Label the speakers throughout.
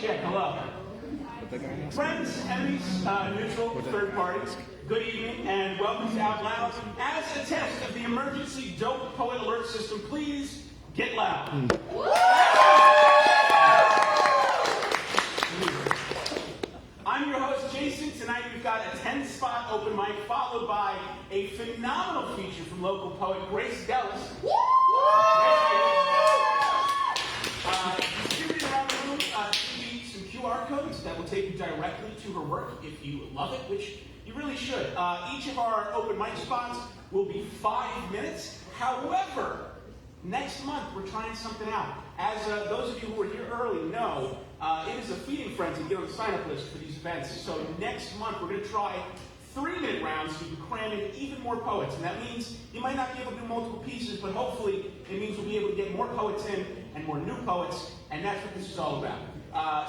Speaker 1: check. Hello. Friends, enemies, neutral, third parties, good evening, and welcome to Out Loud. As a test of the emergency dope poet alert system, please get loud. I'm your host, Jason. Tonight we've got a 10-spot open mic, followed by a phenomenal feature from local poet Grace Dellis. Distributed around the room some QR codes that will take you directly to her work if you love it, which you really should. Each of our open mic spots will be 5 minutes. However, next month we're trying something out. As those of you who were here early know, it is a feeding frenzy to get on the sign-up list for these events. So next month we're going to try 3-minute rounds so you can cram in even more poets. And that means you might not be able to do multiple pieces, but hopefully it means we'll be able to get more poets in and more new poets, and that's what this is all about.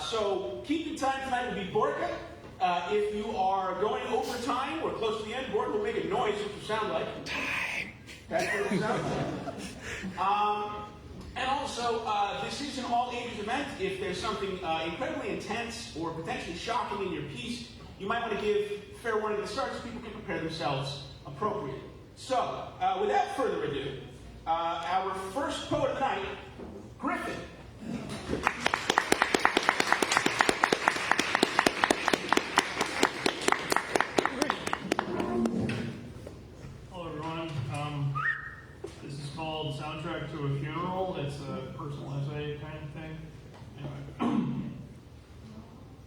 Speaker 1: So keeping time tonight will be Borka. If you are going over time or close to the end, Borka will make a noise, which will sound like time. That's what it will sound like. And also, this is an all-ages event. If there's something incredibly intense or potentially shocking in your piece, you might want to give fair warning at the start so people can prepare themselves appropriately. So, without further ado, our first poet of the night, Griffin.
Speaker 2: Hello, everyone. This is called Soundtrack to a Funeral. It's a personal essay kind of thing. Anyway.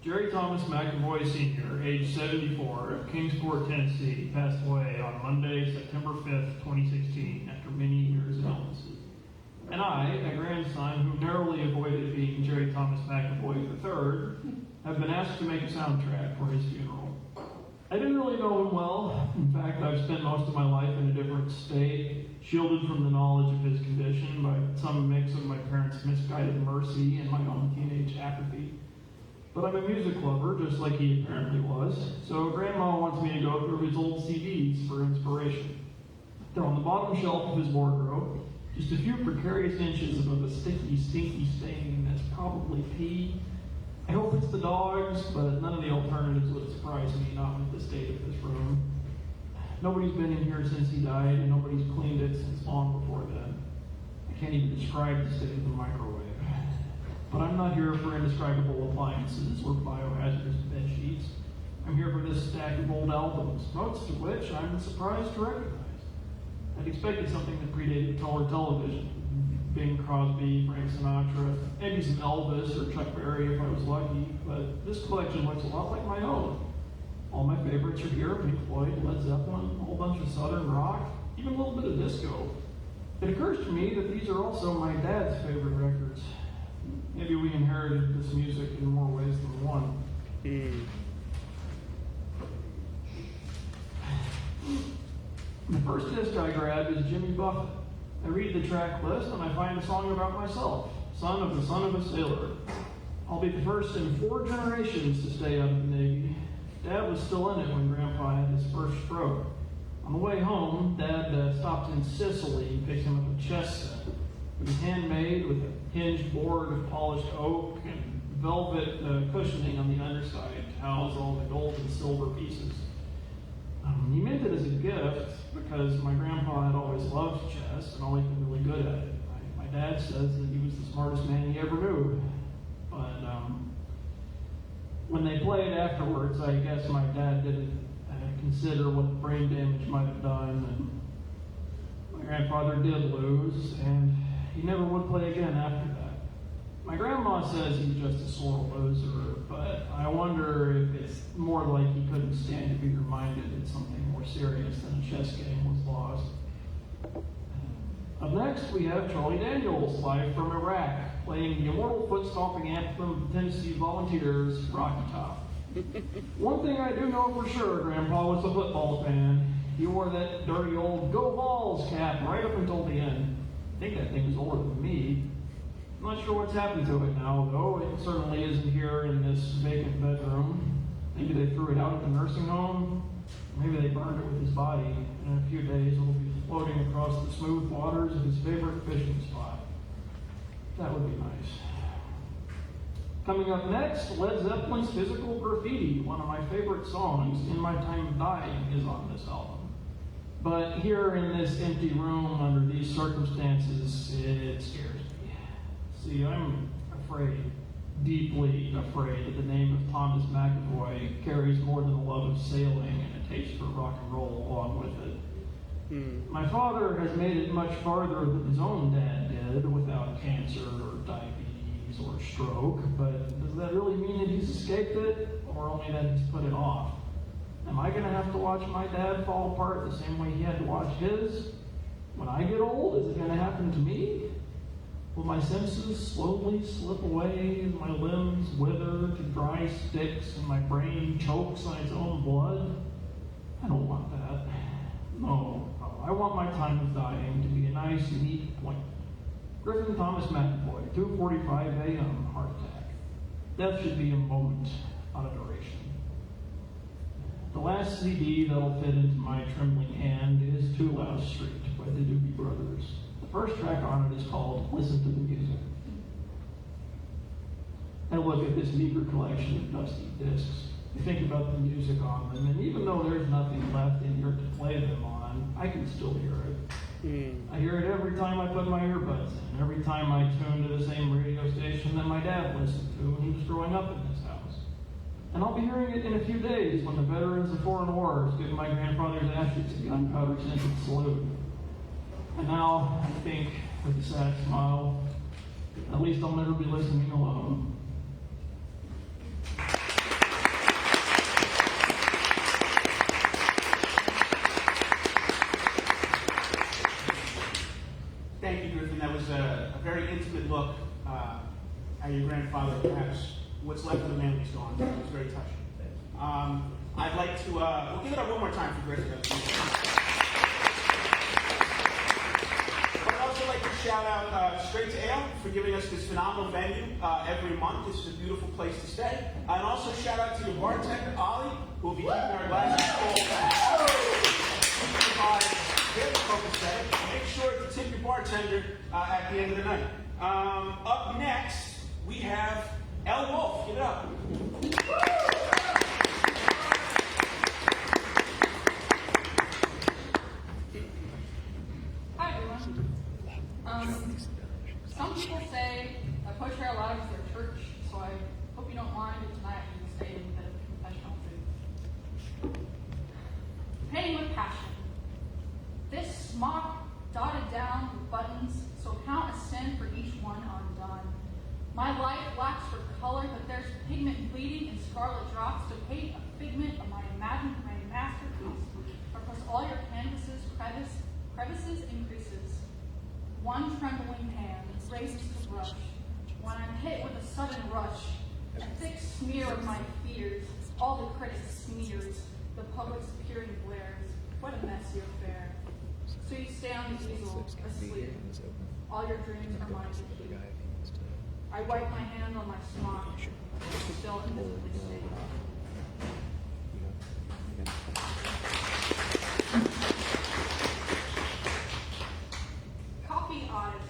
Speaker 2: Jerry Thomas McAvoy Sr., age 74, of Kingsport, Tennessee, passed away on Monday, September 5th, 2016, after many years of illnesses. And I, a grandson who narrowly avoided being Jerry Thomas McAvoy III, have been asked to make a soundtrack for his funeral. I didn't really know him well. In fact, I've spent most of my life in a different state, shielded from the knowledge of his condition by some mix of my parents' misguided mercy and my own teenage apathy. But I'm a music lover, just like he apparently was, so Grandma wants me to go through his old CDs for inspiration. They're on the bottom shelf of his wardrobe, just a few precarious inches above a sticky, stinky stain that's probably pee. I hope it's the dogs, but none of the alternatives would surprise me, not with the state of this room. Nobody's been in here since he died, and nobody's cleaned it since long before then. I can't even describe the state of the microwave. But I'm not here for indescribable appliances or biohazardous bed sheets. I'm here for this stack of old albums, most of which I'm surprised to recognize. I'd expected something that predated color television. Bing Crosby, Frank Sinatra, maybe some Elvis or Chuck Berry if I was lucky, but this collection looks a lot like my own. All my favorites are here: Pink Floyd, Led Zeppelin, a whole bunch of Southern rock, even a little bit of disco. It occurs to me that these are also my dad's favorite records. Maybe we inherited this music in more ways than one. The first disc I grabbed is Jimmy Buffett. I read the track list and I find a song about myself, son of the son of a sailor. I'll be the first in 4 generations to stay out of the Navy. Dad was still in it when Grandpa had his first stroke. On the way home, Dad stopped in Sicily and picked him up a chess set. It was handmade with a hinged board of polished oak and velvet cushioning on the underside to house all the gold and silver pieces. He meant it as a gift because my grandpa had always loved chess and always been really good at it. My dad says that he was the smartest man he ever knew. But when they played afterwards, I guess my dad didn't consider what the brain damage might have done. And my grandfather did lose, and he never would play again after that. My grandma says he was just a sore loser, but I wonder if it's more like he couldn't stand to be reminded that something more serious than a chess game was lost. Up next, we have Charlie Daniels, live from Iraq, playing the immortal foot-stomping anthem of the Tennessee Volunteers, Rocky Top. One thing I do know for sure, Grandpa was a football fan. He wore that dirty old Go Vols cap right up until the end. I think that thing was older than me. I'm not sure what's happened to it now, though. It certainly isn't here in this vacant bedroom. Maybe they threw it out at the nursing home. Maybe they burned it with his body. In a few days, it'll be floating across the smooth waters of his favorite fishing spot. That would be nice. Coming up next, Led Zeppelin's Physical Graffiti, one of my favorite songs, In My Time of Dying, is on this album. But here in this empty room, under these circumstances, it scares me. See, I'm afraid, deeply afraid, that the name of Thomas McAvoy carries more than a love of sailing and a taste for rock and roll along with it. My father has made it much farther than his own dad did, without cancer or diabetes or stroke, but does that really mean that he's escaped it, or only that he's put it off? Am I going to have to watch my dad fall apart the same way he had to watch his? When I get old, is it going to happen to me? Will my senses slowly slip away and my limbs wither to dry sticks and my brain chokes on its own blood? I don't want that. No, I want my time of dying to be a nice, neat appointment. Griffin Thomas McAvoy, 2:45 a.m., heart attack. Death should be a moment, not a duration. The last CD that'll fit into my trembling hand is Too Loud Street by the Doobie Brothers. The first track on it is called Listen to the Music. And look at this meager collection of dusty discs. You think about the music on them, and even though there's nothing left in here to play them on, I can still hear it. I hear it every time I put my earbuds in, every time I tune to the same radio station that my dad listened to when he was growing up in this house. And I'll be hearing it in a few days when the veterans of foreign wars give my grandfather's ashes a gunpowder-scented salute. And now, I think, with a sad smile, at least I'll never be listening alone.
Speaker 1: Thank you, Griffin. That was a very intimate look at your grandfather, perhaps what's left of the man he's gone. It was very touching. I'd like to, we'll give it up one more time for Griffin. I'd also like to shout out Straight to Ale for giving us this phenomenal venue every month. This is a beautiful place to stay. And also shout out to your bartender, Ollie, who will be keeping our glasses full. Very focused. Make sure to tip your bartender at the end of the night. Up next, we have Elle Wolf. Give it up.
Speaker 3: Hi, everyone. Some people say I push our lives their church, so I hope you don't mind if tonight you stay in a bit of confessional food. Painting with passion. This smock dotted down with buttons, so count a sin for each one undone. My life lacks for color, but there's pigment bleeding in scarlet drops to paint a figment of my imagined masterpiece. Across all your canvases, crevices increases. One trembling hand raises the brush. When I'm hit with a sudden rush, a thick smear of my fears, all the critics smears, the public's peering glares. What a messy affair. So you stay on the easel, asleep. All your dreams are mine to keep. I wipe my hand on my smock, still invisibly stained. Coffee eyes.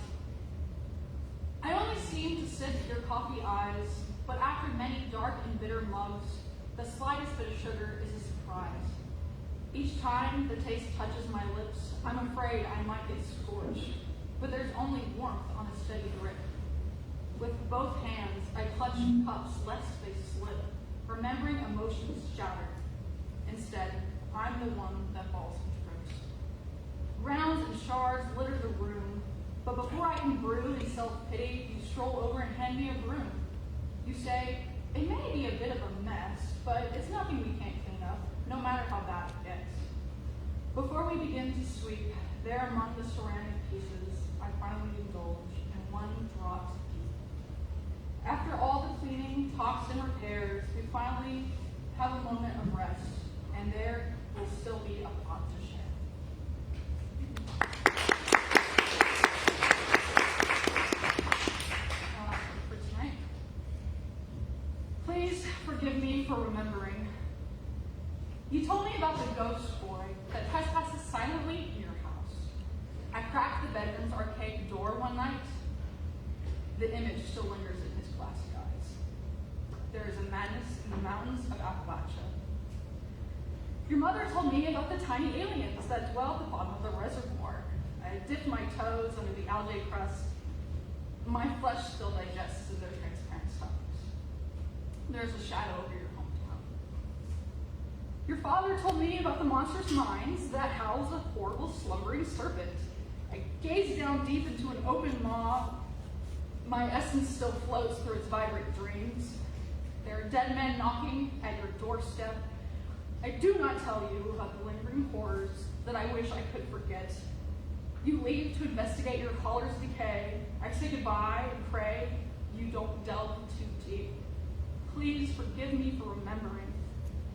Speaker 3: I only seem to sip your coffee eyes, but after many dark and bitter mugs, the slightest bit of sugar is a surprise. Each time the taste touches my lips, I'm afraid I might get scorched, but there's only warmth on a steady grip. With both hands, I clutch cups lest they slip, remembering emotions shattered. Instead, I'm the one that falls and trips. Rounds and shards litter the room, but before I can brood in self-pity, you stroll over and hand me a broom. You say, it may be a bit of a mess, but it's nothing we can't clean up, no matter how bad it gets. Before we begin to sweep, there among the ceramic pieces, I finally indulge, and one drops deep. After all the cleaning, talks, and repairs, we finally have a moment of rest, and there will still be a pot to share. For tonight, please forgive me for remembering. You told me about the ghost boy that trespasses silently in your house. I cracked the bedroom's archaic door one night. The image still lingers in his glassy eyes. there is a madness in the mountains of Appalachia. Your mother told me about the tiny aliens that dwell at the bottom of the reservoir. I dipped my toes under the algae crust. My flesh still digests as their transparent stomachs. There's a shadow over your hometown. Your father told me about the monstrous mines that house a horrible slumbering serpent. I gazed down deep into an open maw. My essence still floats through its vibrant dreams. There are dead men knocking at your doorstep. I do not tell you about the lingering horrors that I wish I could forget. You leave to investigate your collar's decay. I say goodbye and pray you don't delve too deep. Please forgive me for remembering.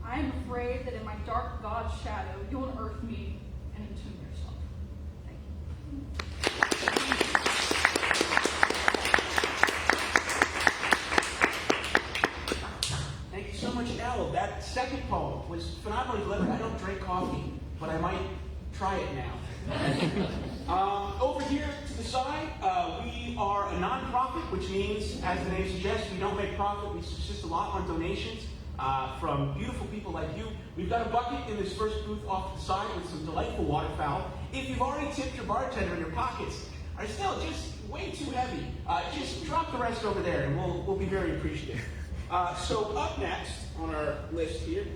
Speaker 3: I am afraid that in my dark God's shadow, you'll unearth me and entomb yourself. Thank you.
Speaker 1: Thank you so much, Elle. That second poem was phenomenally delivered. I don't drink coffee, but I might try it now. Over here to the side, we are a non-profit, which means, as the name suggests, we don't make profit. We subsist a lot on donations from beautiful people like you. We've got a bucket in this first booth off to the side with some delightful waterfowl. If you've already tipped your bartender and your pockets are still just way too heavy, just drop the rest over there and we'll be very appreciative. So up next on our list here,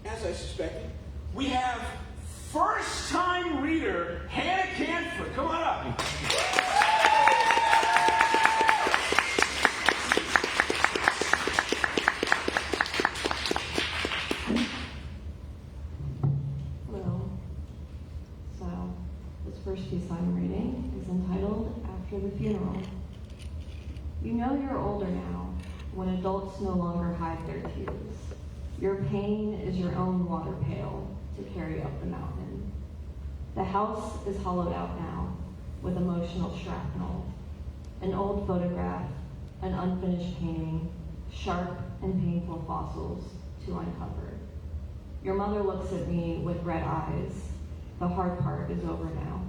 Speaker 1: as I suspected, we have first-time reader Hannah Canford. Come on up.
Speaker 4: Hello. So, this first piece I'm reading is entitled After the Funeral. You know you're older now, when adults no longer hide their tears. Your pain is your own water pail to carry up the mountain. The house is hollowed out now with emotional shrapnel. An old photograph, an unfinished painting, sharp and painful fossils to uncover. Your mother looks at me with red eyes. The hard part is over now,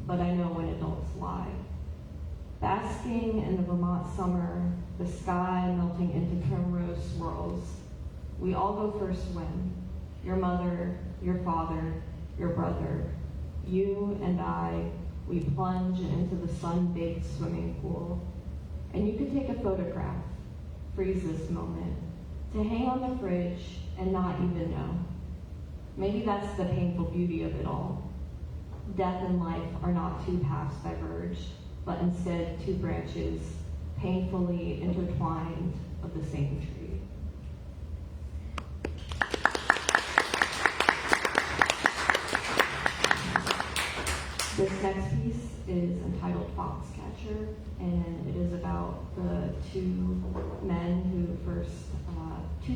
Speaker 4: but I know when adults lie. Basking in the Vermont summer, the sky melting into primrose swirls. We all go first swim. Your mother, your father, your brother, you and I, we plunge into the sun-baked swimming pool. And you could take a photograph, freeze this moment, to hang on the fridge and not even know. Maybe that's the painful beauty of it all. Death and life are not two paths diverged, but instead two branches painfully intertwined of the same tree. This next piece is entitled Foxcatcher, and it is about the two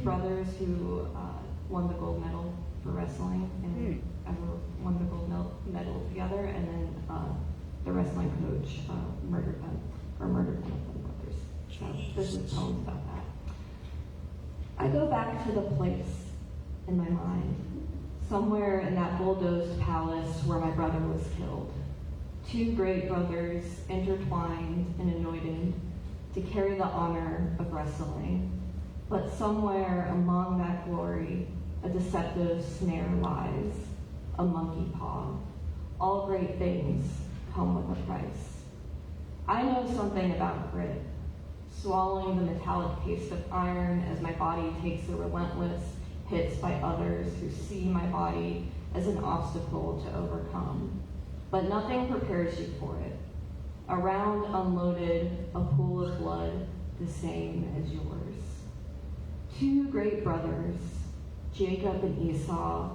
Speaker 4: brothers who won the gold medal for wrestling and ever won the gold medal together, and then the wrestling coach murdered one of them brothers. So this is poems about that. I go back to the place in my mind, somewhere in that bulldozed palace where my brother was killed. Two great brothers intertwined and anointed to carry the honor of wrestling. But somewhere among that glory, a deceptive snare lies, a monkey paw. All great things come with a price. I know something about grit, swallowing the metallic taste of iron as my body takes the relentless hits by others who see my body as an obstacle to overcome. But nothing prepares you for it. A round unloaded, a pool of blood, the same as yours. Two great brothers, Jacob and Esau,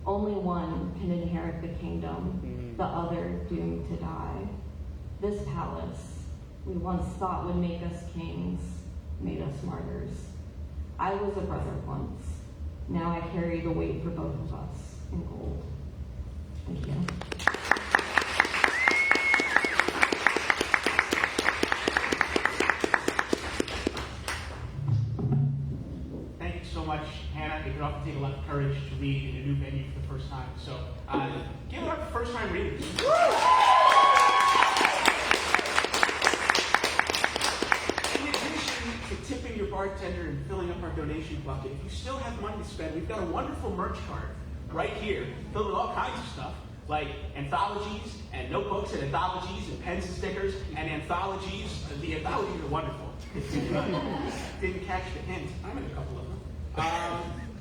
Speaker 4: only one can inherit the kingdom, the other doomed to die. This palace, we once thought would make us kings, made us martyrs. I was a brother once. Now I carry the weight for both of us in gold. Thank you.
Speaker 1: Thank you so much, Hannah. It could often take a lot of courage to read in a new venue for the first time. So give it up for first-time readers. In addition to tipping your bartender and filling up our donation bucket. If you still have money to spend, we've got a wonderful merch card right here, filled with all kinds of stuff, like anthologies and notebooks and anthologies and pens and stickers and anthologies. The anthologies are wonderful. If you didn't catch the hint, I'm in a couple of them.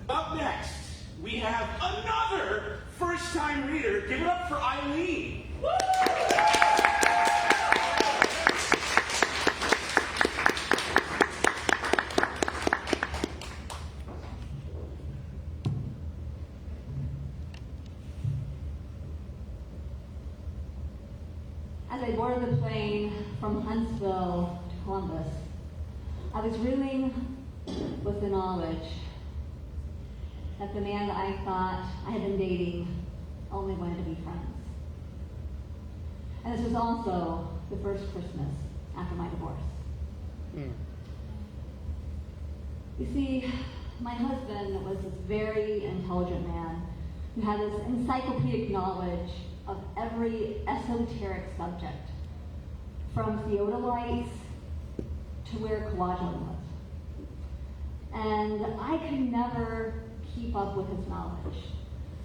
Speaker 1: Up next, we have another first-time reader. Give it up for Eileen. Woo!
Speaker 4: As I boarded the plane from Huntsville to Columbus, I was reeling with the knowledge that the man that I thought I had been dating only wanted to be friends. And this was also the first Christmas after my divorce. You see, my husband was this very intelligent man who had this encyclopedic knowledge of every esoteric subject, from theodolites to where coagulin was. And I could never keep up with his knowledge.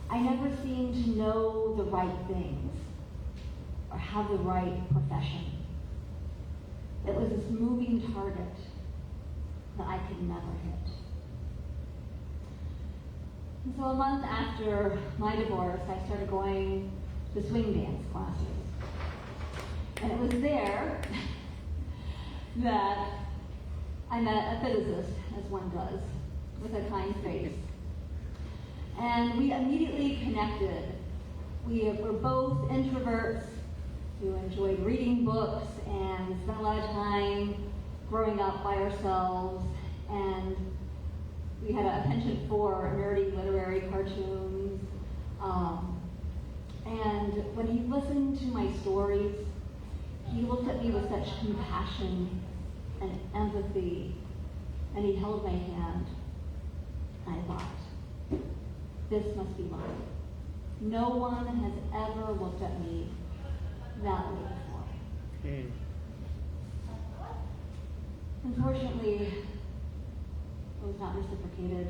Speaker 4: I never seemed to know the right things or have the right profession. It was this moving target that I could never hit. And so a month after my divorce, I started going to swing dance classes. And it was there that I met a physicist, as one does, with a kind face. And we immediately connected. We were both introverts who enjoyed reading books and spent a lot of time growing up by ourselves. And we had a penchant for nerdy literary cartoons. And when he listened to my stories, he looked at me with such compassion and empathy, and he held my hand. I thought, this must be love. No one has ever looked at me that way before. Unfortunately, it was not reciprocated.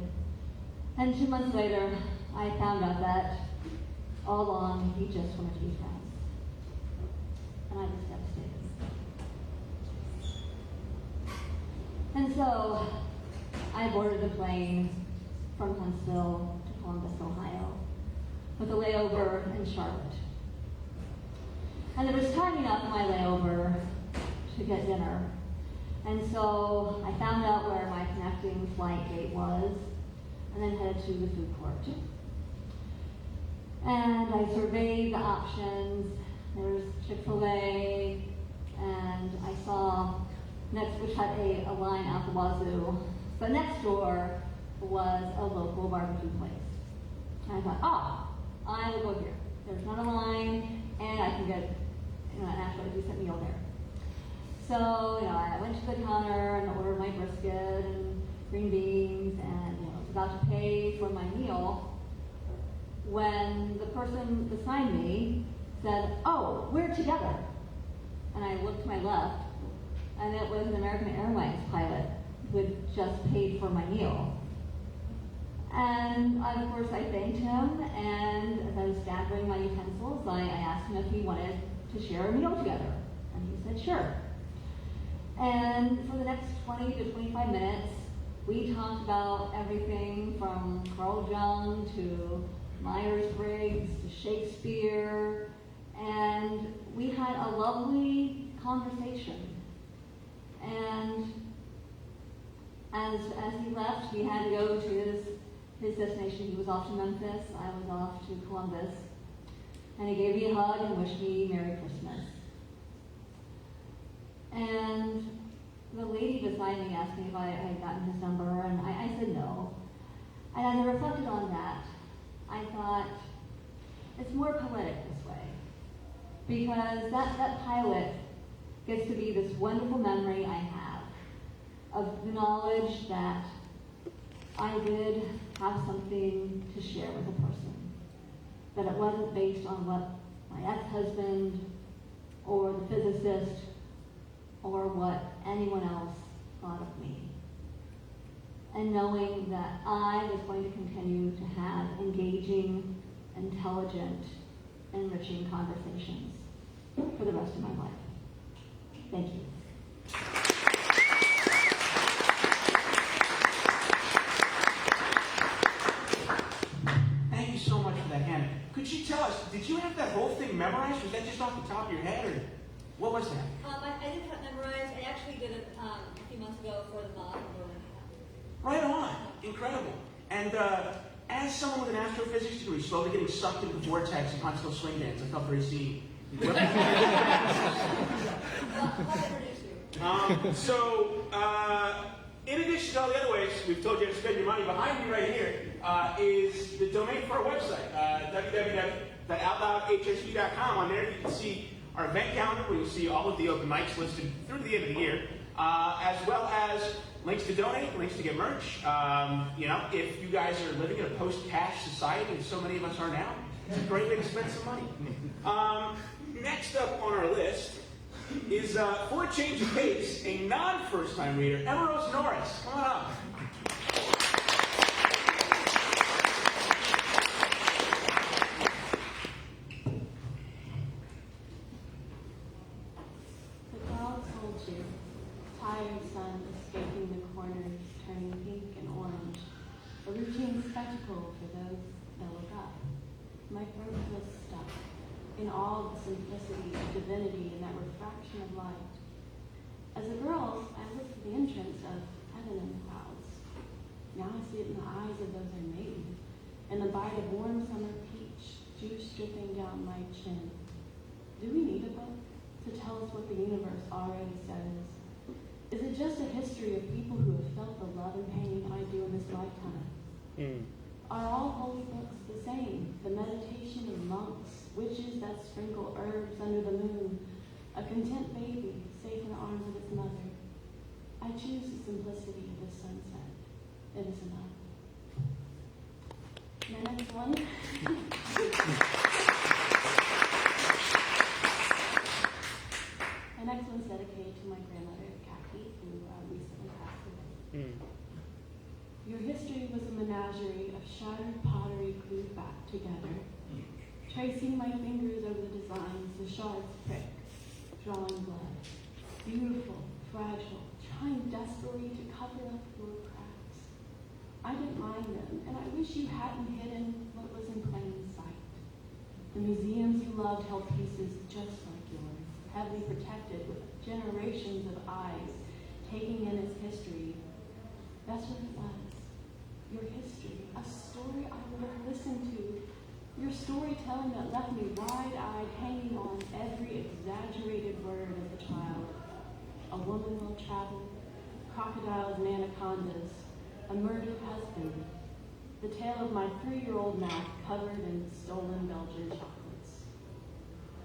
Speaker 4: And 2 months later, I found out that all along he just wanted to be friends. And I was devastated. And so I boarded the plane from Huntsville to Columbus, Ohio, with a layover in Charlotte. And there was time enough in my layover to get dinner. And so I found out where my connecting flight gate was, and then headed to the food court. And I surveyed the options. There was Chick-fil-A, and I saw next, which had a line out the wazoo. But next door was a local barbecue place. And I thought, I will go here. There's not a line, and I can get an actually decent meal there. So, I went to the counter and ordered my brisket and green beans, and was about to pay for my meal when the person beside me said, "Oh, we're together." And I looked to my left, and it was an American Airlines pilot who had just paid for my meal. And of course I thanked him, and as I was gathering my utensils, I asked him if he wanted to share a meal together. And he said, sure. And for the next 20 to 25 minutes, we talked about everything from Carl Jung to Myers-Briggs to Shakespeare, and we had a lovely conversation. And as he left, he had to go to his destination. He was off to Memphis, I was off to Columbus. And he gave me a hug and wished me Merry Christmas. And the lady beside me asked me if I had gotten his number, and I said no. And as I reflected on that, I thought, it's more poetic this way. Because that pilot gets to be this wonderful memory I have of the knowledge that I did have something to share with a person. That it wasn't based on what my ex-husband or the physicist or what anyone else thought of me. and knowing that I was going to continue to have engaging, intelligent, enriching conversations for the rest of my life. Thank you.
Speaker 1: Thank you so much for that, Hannah. Could you tell us, did you have that whole thing memorized? Was that just off the top of your head, or what was that?
Speaker 5: I didn't have it memorized. I actually did it a few months ago for the mock.
Speaker 1: Right on. Incredible. And as someone with an astrophysics degree, slowly getting sucked into the vortex and Huntsville swing dance, I felt very seen. In addition to all the other ways we've told you how to spend your money, behind me right here is the domain for our website, www.outloudhsv.com. On there you can see our event calendar, where you'll see all of the open mics listed through to the end of the year, as well as links to donate, links to get merch. If you guys are living in a post-cash society, and so many of us are now, it's a great way to spend some money. Next up on our list is, for a change of pace, a non-first-time reader, Emma Rose Norris. Come on up.
Speaker 4: The clouds hold you, tired sun escaping the corners, turning pink and orange, a routine spectacle for those that look up. My throat feels stuck in all the simplicity of divinity and that refraction of light. As a girl, I looked for the entrance of heaven in the clouds. Now I see it in the eyes of those I made, in the bite of warm summer peach, juice dripping down my chin. Do we need a book to tell us what the universe already says? Is it just a history of people who have felt the love and pain I do in this lifetime? Are all holy books the same? The meditation of monks, witches that sprinkle herbs under the moon, a content baby safe in the arms of its mother. I choose the simplicity of this sunset. It is enough. The next one. The next one's dedicated to my grandmother, Kathy, who recently passed away. Your history was a menagerie of shattered pottery glued back together. Tracing my fingers over the designs, the shards prick, drawing blood. Beautiful, fragile, trying desperately to cover up your cracks. I didn't mind them, and I wish you hadn't hidden what was in plain sight. The museums you loved held pieces just like yours, heavily protected with generations of eyes taking in its history. That's what it was. Your history, a story I would have listened to. Your storytelling that left me wide-eyed, hanging on every exaggerated word of the child. A woman well-traveled, crocodiles and anacondas, a murdered husband, the tale of my 3-year-old mouth covered in stolen Belgian chocolates.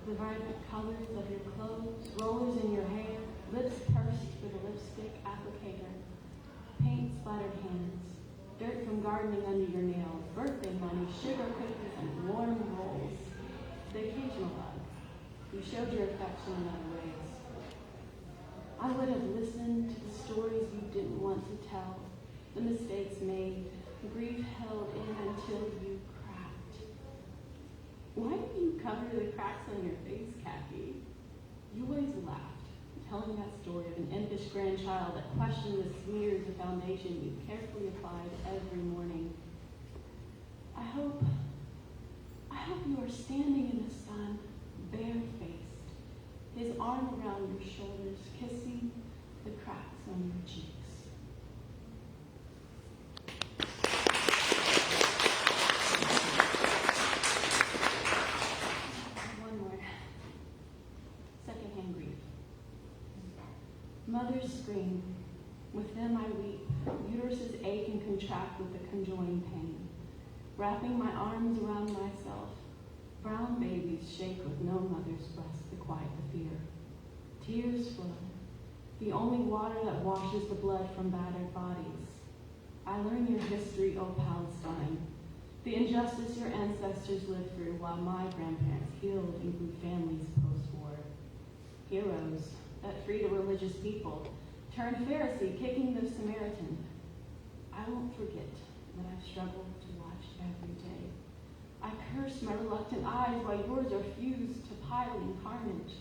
Speaker 4: The vibrant colors of your clothes, rollers in your hair, lips pursed with a lipstick applicator, paint splattered hands, dirt from gardening under your nails, birthday money, sugar cookies, and warm rolls. The occasional hug. You showed your affection in other ways. I would have listened to the stories you didn't want to tell, the mistakes made, grief held in until you cracked. Why did you cover the cracks on your face, Kathy? You always laughed, telling that story of an impish grandchild that questioned the smears of foundation you carefully applied every morning. I hope you are standing in the sun, bare-faced, his arm around your shoulders, kissing the cracks on your cheeks. One more. Secondhand grief. Mothers scream. With them I weep. Uteruses ache and contract with the conjoined pain. Wrapping my arms around myself, brown babies shake with no mother's breast to quiet the fear. Tears flow, the only water that washes the blood from battered bodies. I learn your history, O Palestine, the injustice your ancestors lived through while my grandparents healed and grew families post-war. Heroes that freed a religious people, turned Pharisee, kicking the Samaritan. I that I've struggled to watch every day. I curse my reluctant eyes while yours are fused to piling carnage.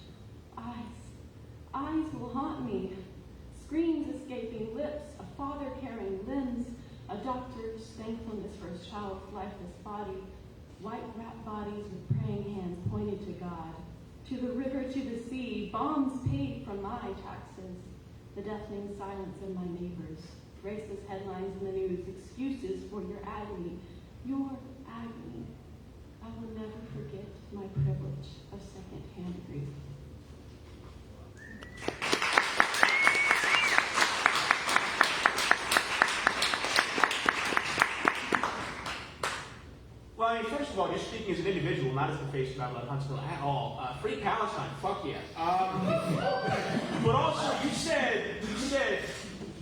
Speaker 4: Eyes will haunt me. Screams escaping lips, a father carrying limbs, a doctor's thankfulness for his child's lifeless body, white wrapped bodies with praying hands pointed to God. To the river, to the sea, bombs paid from my taxes, the deafening silence of my neighbors, racist headlines in the news, excuses for your agony. I will never forget my privilege of second-hand grief.
Speaker 1: Well, I mean, first of all, just speaking as an individual, not as the face of Battle of Huntsville at all. Free Palestine, fuck yeah. But also, you said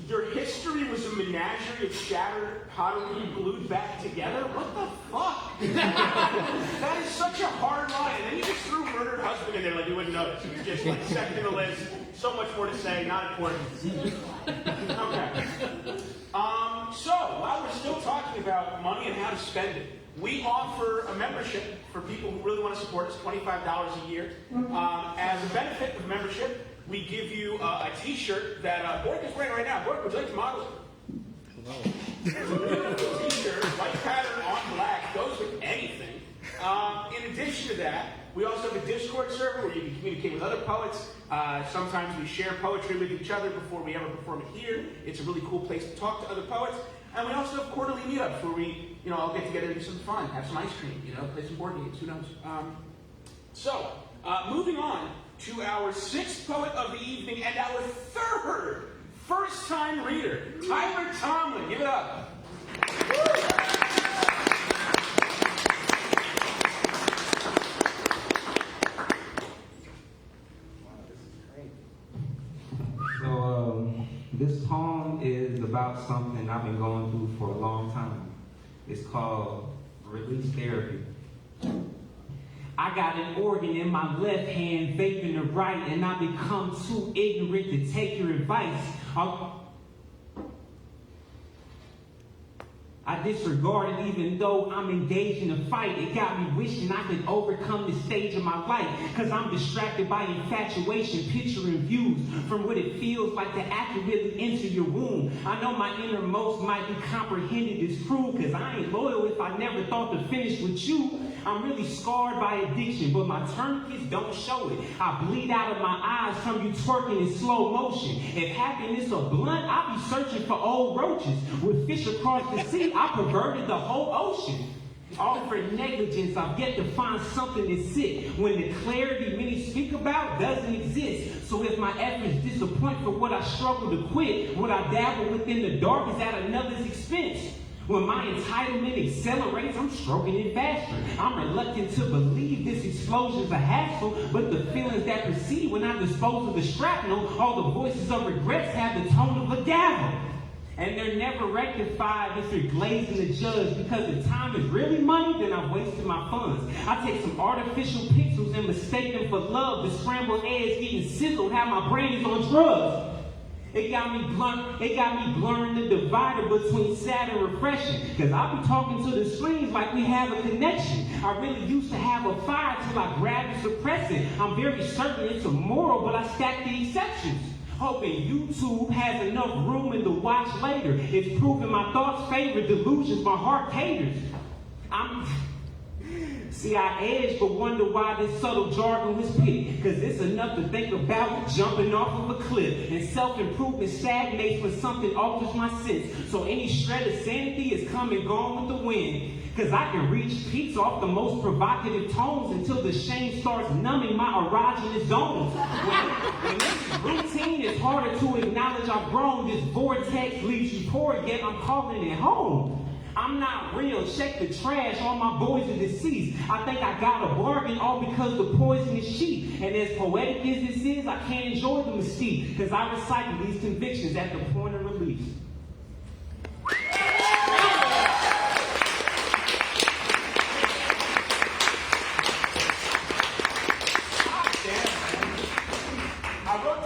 Speaker 1: your history was a menagerie of shattered pottery glued back together. What the fuck? That is such a hard line. And then you just threw murdered husband in there like you wouldn't notice. You're just like second in the list. So much more to say, not important. Okay. So while we're still talking about money and how to spend it, we offer a membership for people who really want to support us, $25 a year. As a benefit of membership, we give you a t-shirt that Bork is wearing right now. Bork, would you like to model it? Hello. T-shirt, white pattern on black, goes with anything. In addition to that, we also have a Discord server where you can communicate with other poets. Sometimes we share poetry with each other before we ever perform it here. It's a really cool place to talk to other poets. And we also have quarterly meetups where we, all get together and do some fun, have some ice cream, play some board games, who knows. So, moving on to our sixth poet of the evening and our third first-time reader, Tyler Tomlin. Give it up.
Speaker 6: So this poem is about something I've been going through for a long time. It's called Release Therapy. I got an organ in my left hand, vaping the right, and I become too ignorant to take your advice. I disregard it even though I'm engaged in a fight. It got me wishing I could overcome this stage of my life, cause I'm distracted by infatuation, picturing views from what it feels like to accurately enter your womb. I know my innermost might be comprehended as cruel, cause I ain't loyal if I never thought to finish with you. I'm really scarred by addiction, but my tourniquets don't show it. I bleed out of my eyes from you twerking in slow motion. If happiness a blunt, I'll be searching for old roaches. With fish across the sea, I perverted the whole ocean. All for negligence, I've yet to find something that's sick when the clarity many speak about doesn't exist. So if my efforts disappoint for what I struggle to quit, what I dabble within the dark is at another's expense. When my entitlement accelerates, I'm stroking it faster. I'm reluctant to believe this explosion's a hassle, but the feelings that precede when I dispose of the shrapnel, all the voices of regrets have the tone of a gavel. And they're never rectified if you're glazing the judge, because if time is really money, then I've wasted my funds. I take some artificial pixels and mistake them for love. The scrambled eggs getting sizzled, have my brains on drugs. It got me blurring the divider between sad and refreshing. Cause I be talking to the screens like we have a connection. I really used to have a fire till I grabbed and suppressed it. I'm very certain it's immoral, but I stack the exceptions. Hoping YouTube has enough room in the watch later. It's proving my thoughts favor delusions my heart caters. See, I edge, but wonder why this subtle jargon was picked. Cause it's enough to think about jumping off of a cliff. And self-improvement stagnates when something alters my sense. So any shred of sanity is come and gone with the wind. Cause I can reach peaks off the most provocative tones until the shame starts numbing my erogenous zones. When this routine is harder to acknowledge I've grown, this vortex leaves you poor, yet I'm calling it home. I'm not real, check the trash, all my boys are deceased. I think I got a bargain all because the poison is cheap. And as poetic as this is, I can't enjoy the mystique, cause I recycle these convictions at the point of release.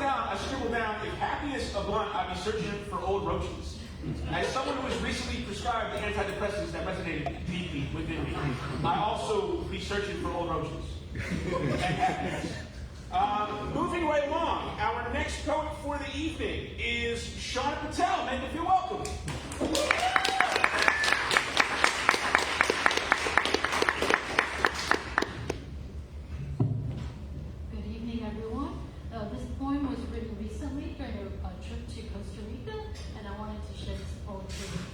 Speaker 1: I scribbled down, if happiness a blunt, I'd be searching for old roaches. As someone was recently prescribed antidepressants that resonated deeply within me. I also researched for old roaches. And happiness. Moving right along, our next poet for the evening is Shauna Patel. Make her feel welcome.
Speaker 7: Good evening, everyone. This poem was written recently during a trip to Costa Rica, and I wanted to share this poetry with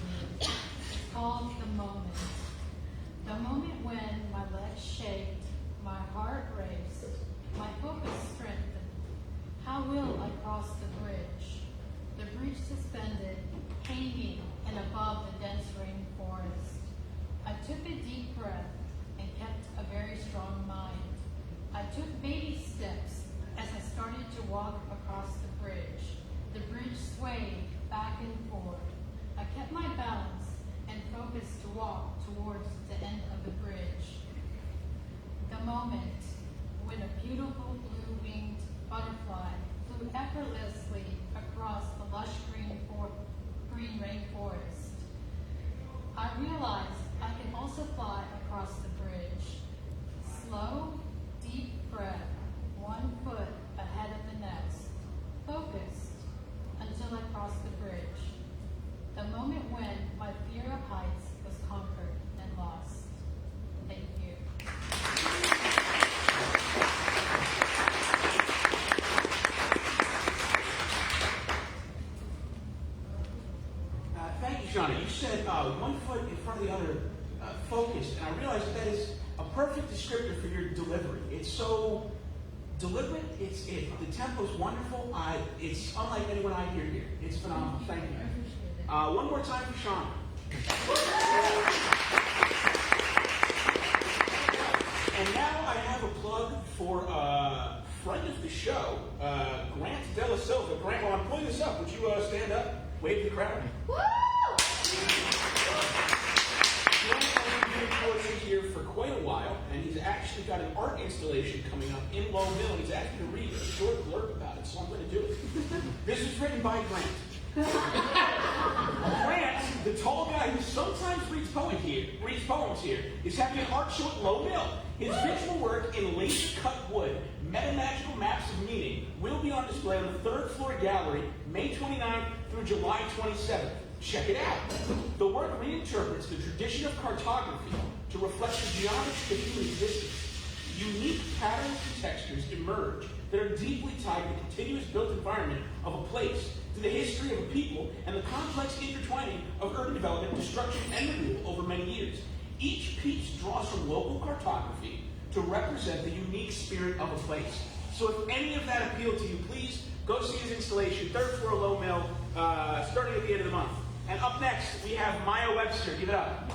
Speaker 7: you. It's called The Moment. The moment when my legs shaked, my heart raced, my focus strengthened. How will I cross the bridge? The bridge suspended, hanging and above the dense rainforest. I took a deep breath and kept a very strong mind. I took baby steps as I started to walk across the bridge. The bridge swayed back and forth. I kept my balance and focused to walk towards the end of the bridge. The moment when a beautiful blue-winged butterfly flew effortlessly across the lush green rainforest. I realized I can also fly across the bridge. Slow, deep breath, one foot ahead of the next, focused until I crossed the bridge. The moment when my fear of heights was conquered and lost. Thank you.
Speaker 1: Thank you, Shauna. You said one foot in front of the other, focused, and I realized that is a perfect descriptor for your delivery. It's so deliberate. The tempo's wonderful. It's unlike anyone I hear here. It's phenomenal. Thank you. One more time for Shauna. And now I have a plug for a friend of the show, Grant Della Silva. Grant, while I'm pulling this up, would you stand up, wave to the crowd?
Speaker 5: Woo!
Speaker 1: Grant has been doing poetry here for quite a while, and he's actually got an art installation coming up in Low Mill, and he's asked me to read a short blurb about it, so I'm going to do it. This is written by Grant. Grant, the tall guy who sometimes reads poems here, is having an art show at Low Mill. His visual work in laser-cut wood, meta-magical maps of meaning, will be on display on the third floor gallery, May 29th through July 27th. Check it out. The work reinterprets the tradition of cartography to reflect the geometry of human existence. Unique patterns and textures emerge that are deeply tied to the continuous built environment of a place, to the history of a people, and the complex intertwining of urban development, destruction, and renewal over many years. Each piece draws from local cartography to represent the unique spirit of a place. So if any of that appealed to you, please go see his installation, third floor Low Mill, starting at the end of the month. And up next, we have Maya Webster. Give it up.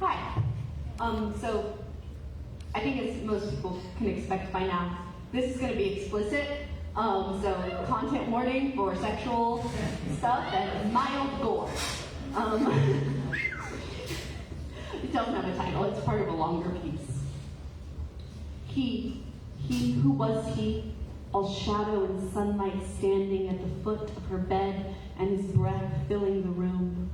Speaker 4: Hi. So I think as most people can expect by now, this is going to be explicit. So content warning for sexual stuff and mild gore. It doesn't have a title. It's part of a longer piece. He, who was he, all shadow and sunlight standing at the foot of her bed and his breath filling the room.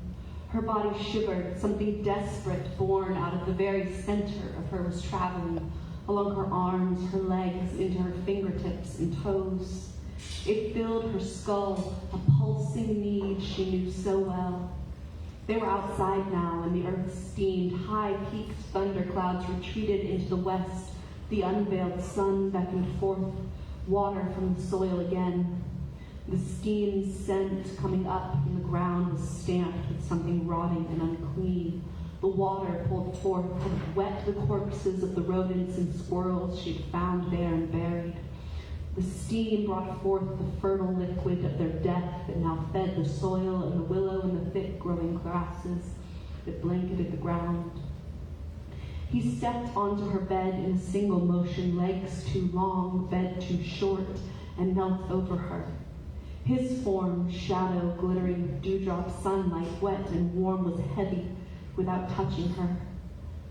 Speaker 4: Her body shivered, something desperate born out of the very center of her was traveling, along her arms, her legs, into her fingertips and toes. It filled her skull, a pulsing need she knew so well. They were outside now, and the earth steamed. High-peaked thunderclouds retreated into the west. The unveiled sun beckoned forth, water from the soil again. The steam scent coming up from the ground was stamped with something rotting and unclean. The water pulled forth had wet the corpses of the rodents and squirrels she had found there and buried. The steam brought forth the fertile liquid of their death that now fed the soil and the willow and the thick-growing grasses that blanketed the ground. He stepped onto her bed in a single motion, legs too long, bed too short, and knelt over her. His form, shadow glittering with dewdrop sunlight, wet and warm, was heavy without touching her.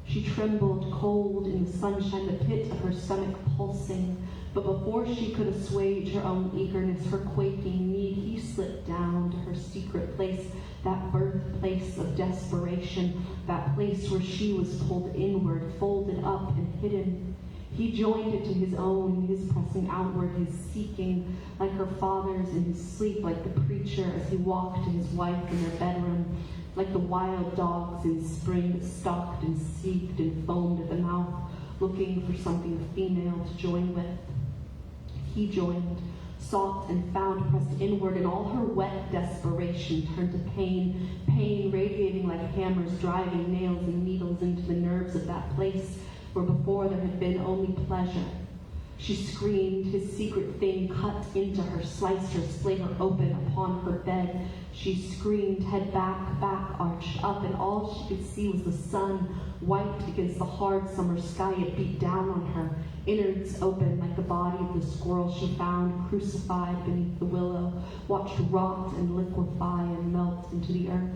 Speaker 4: She trembled, cold in the sunshine, the pit of her stomach pulsing, But before she could assuage her own eagerness, her quaking need, he slipped down to her secret place, that birthplace of desperation, that place where she was pulled inward, folded up and hidden. He joined it to his own, his pressing outward, his seeking, like her father's in his sleep, like the preacher as he walked to his wife in their bedroom, like the wild dogs in spring that stalked and seeked and foamed at the mouth, looking for something female to join with. He joined, sought and found, pressed inward, and all her wet desperation turned to pain, pain radiating like hammers, driving nails and needles into the nerves of that place where before there had been only pleasure. She screamed, his secret thing cut into her, sliced her, split her open upon her bed. She screamed, head back arched up, and all she could see was the sun, white against the hard summer sky. It beat down on her, innards open like the body of the squirrel she found crucified beneath the willow, watched rot and liquefy and melt into the earth.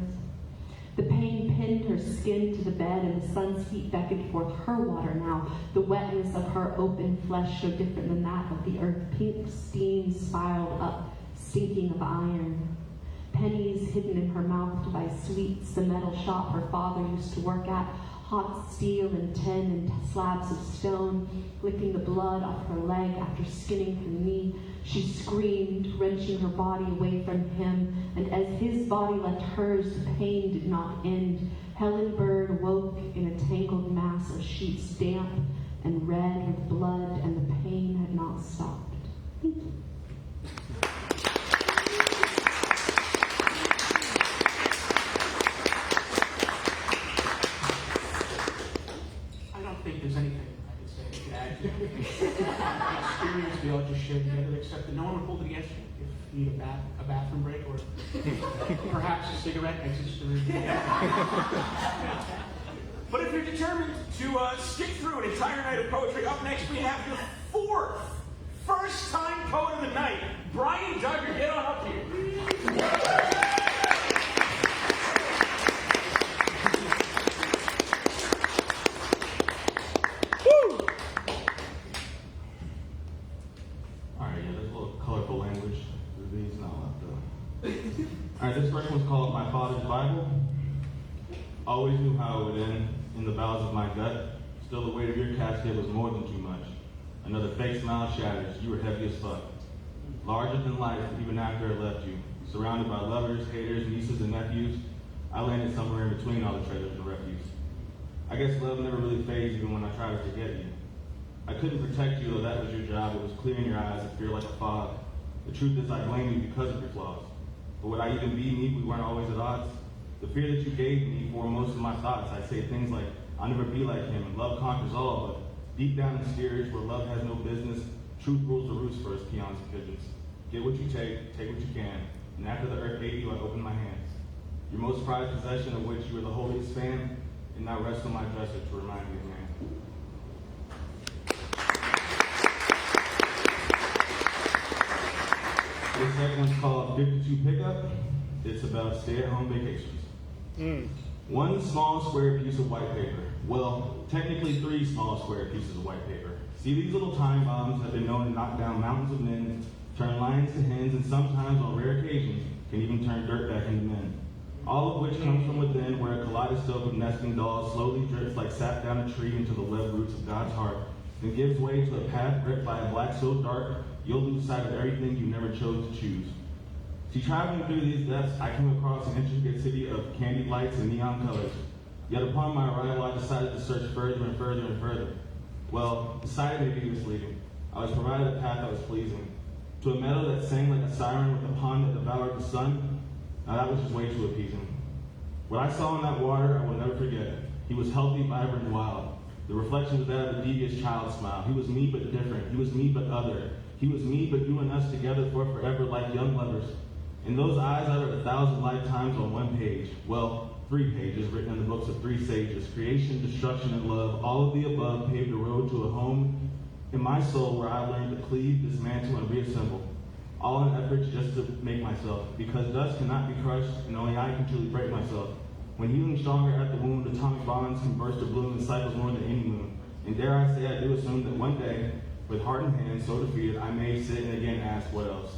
Speaker 4: The pain pinned her skin to the bed, and the sun's heat beckoned forth her water now. The wetness of her open flesh, so different than that of the earth. Pink steam spiraled up, stinking of iron. Pennies hidden in her mouth to buy sweets, the metal shop her father used to work at, hot steel and tin and slabs of stone, licking the blood off her leg after skinning her knee. She screamed, wrenching her body away from him, and as his body left hers, the pain did not end. Helen Bird woke in a tangled mass of sheets, damp and red with blood, and the pain had not stopped. Thank you.
Speaker 1: I don't think there's anything I could say to add to the experience we all just shared together, except that no one would hold it against you if you need a bathroom break or perhaps a cigarette exits the room. But if you're determined to stick through an entire night of poetry, up next we have your fourth first-time poet of the night, Brian Duggar. Get on up here.
Speaker 8: Alright, this version was called My Father's Bible. Always knew how it would end, in the bowels of my gut. Still the weight of your casket was more than too much. Another fake smile shatters, you were heavy as fuck. Larger than life, even after it left you. Surrounded by lovers, haters, nieces, and nephews, I landed somewhere in between all the treasures and refuse. I guess love never really fades even when I try to forget you. I couldn't protect you, though that was your job. It was clear in your eyes and fear like a fog. The truth is I blame you because of your flaws. But would I even be me? We weren't always at odds. The fear that you gave me for most of my thoughts, I'd say things like, I'll never be like him, and love conquers all, but deep down in steerage where love has no business, truth rules the roost for us peons and pigeons. Get what you take what you can, and after the earth gave you, I opened my hands. Your most prized possession, of which you were the holiest fan, and now rest on my dresser to remind me of man. This second one's called 52 Pickup. It's about stay-at-home vacations. One small square piece of white paper. Well, technically 3 small square pieces of white paper. See, these little time bombs have been known to knock down mountains of men, turn lions to hens, and sometimes, on rare occasions, can even turn dirt back into men. All of which comes from within, where a kaleidoscope of nesting dolls slowly drifts like sap down a tree into the web roots of God's heart, then gives way to a path gripped by a black so dark, you'll lose sight of everything you never chose to choose. See, traveling through these depths, I came across an intricate city of candied lights and neon colors. Yet upon my arrival, I decided to search further and further and further. Well, the sight may be misleading. I was provided a path that was pleasing. To a meadow that sang like a siren with a pond that devoured the sun, now that was just way too appeasing. What I saw in that water, I will never forget. He was healthy, vibrant, and wild. The reflection was that of a devious child's smile. He was me but different. He was me but other. He was me but you and us together for forever like young lovers. In those eyes, I read 1,000 lifetimes on one page. Well, 3 pages written in the books of 3 sages. Creation, destruction, and love. All of the above paved the road to a home in my soul where I learned to cleave, dismantle, and reassemble. All in efforts just to make myself. Because dust cannot be crushed, and only I can truly break myself. When healing stronger at the wound, atomic bonds can burst or bloom in cycles more than any moon. And dare I say, I do assume that one day, With hardened hands, so defeated, I may sit and again ask, what else?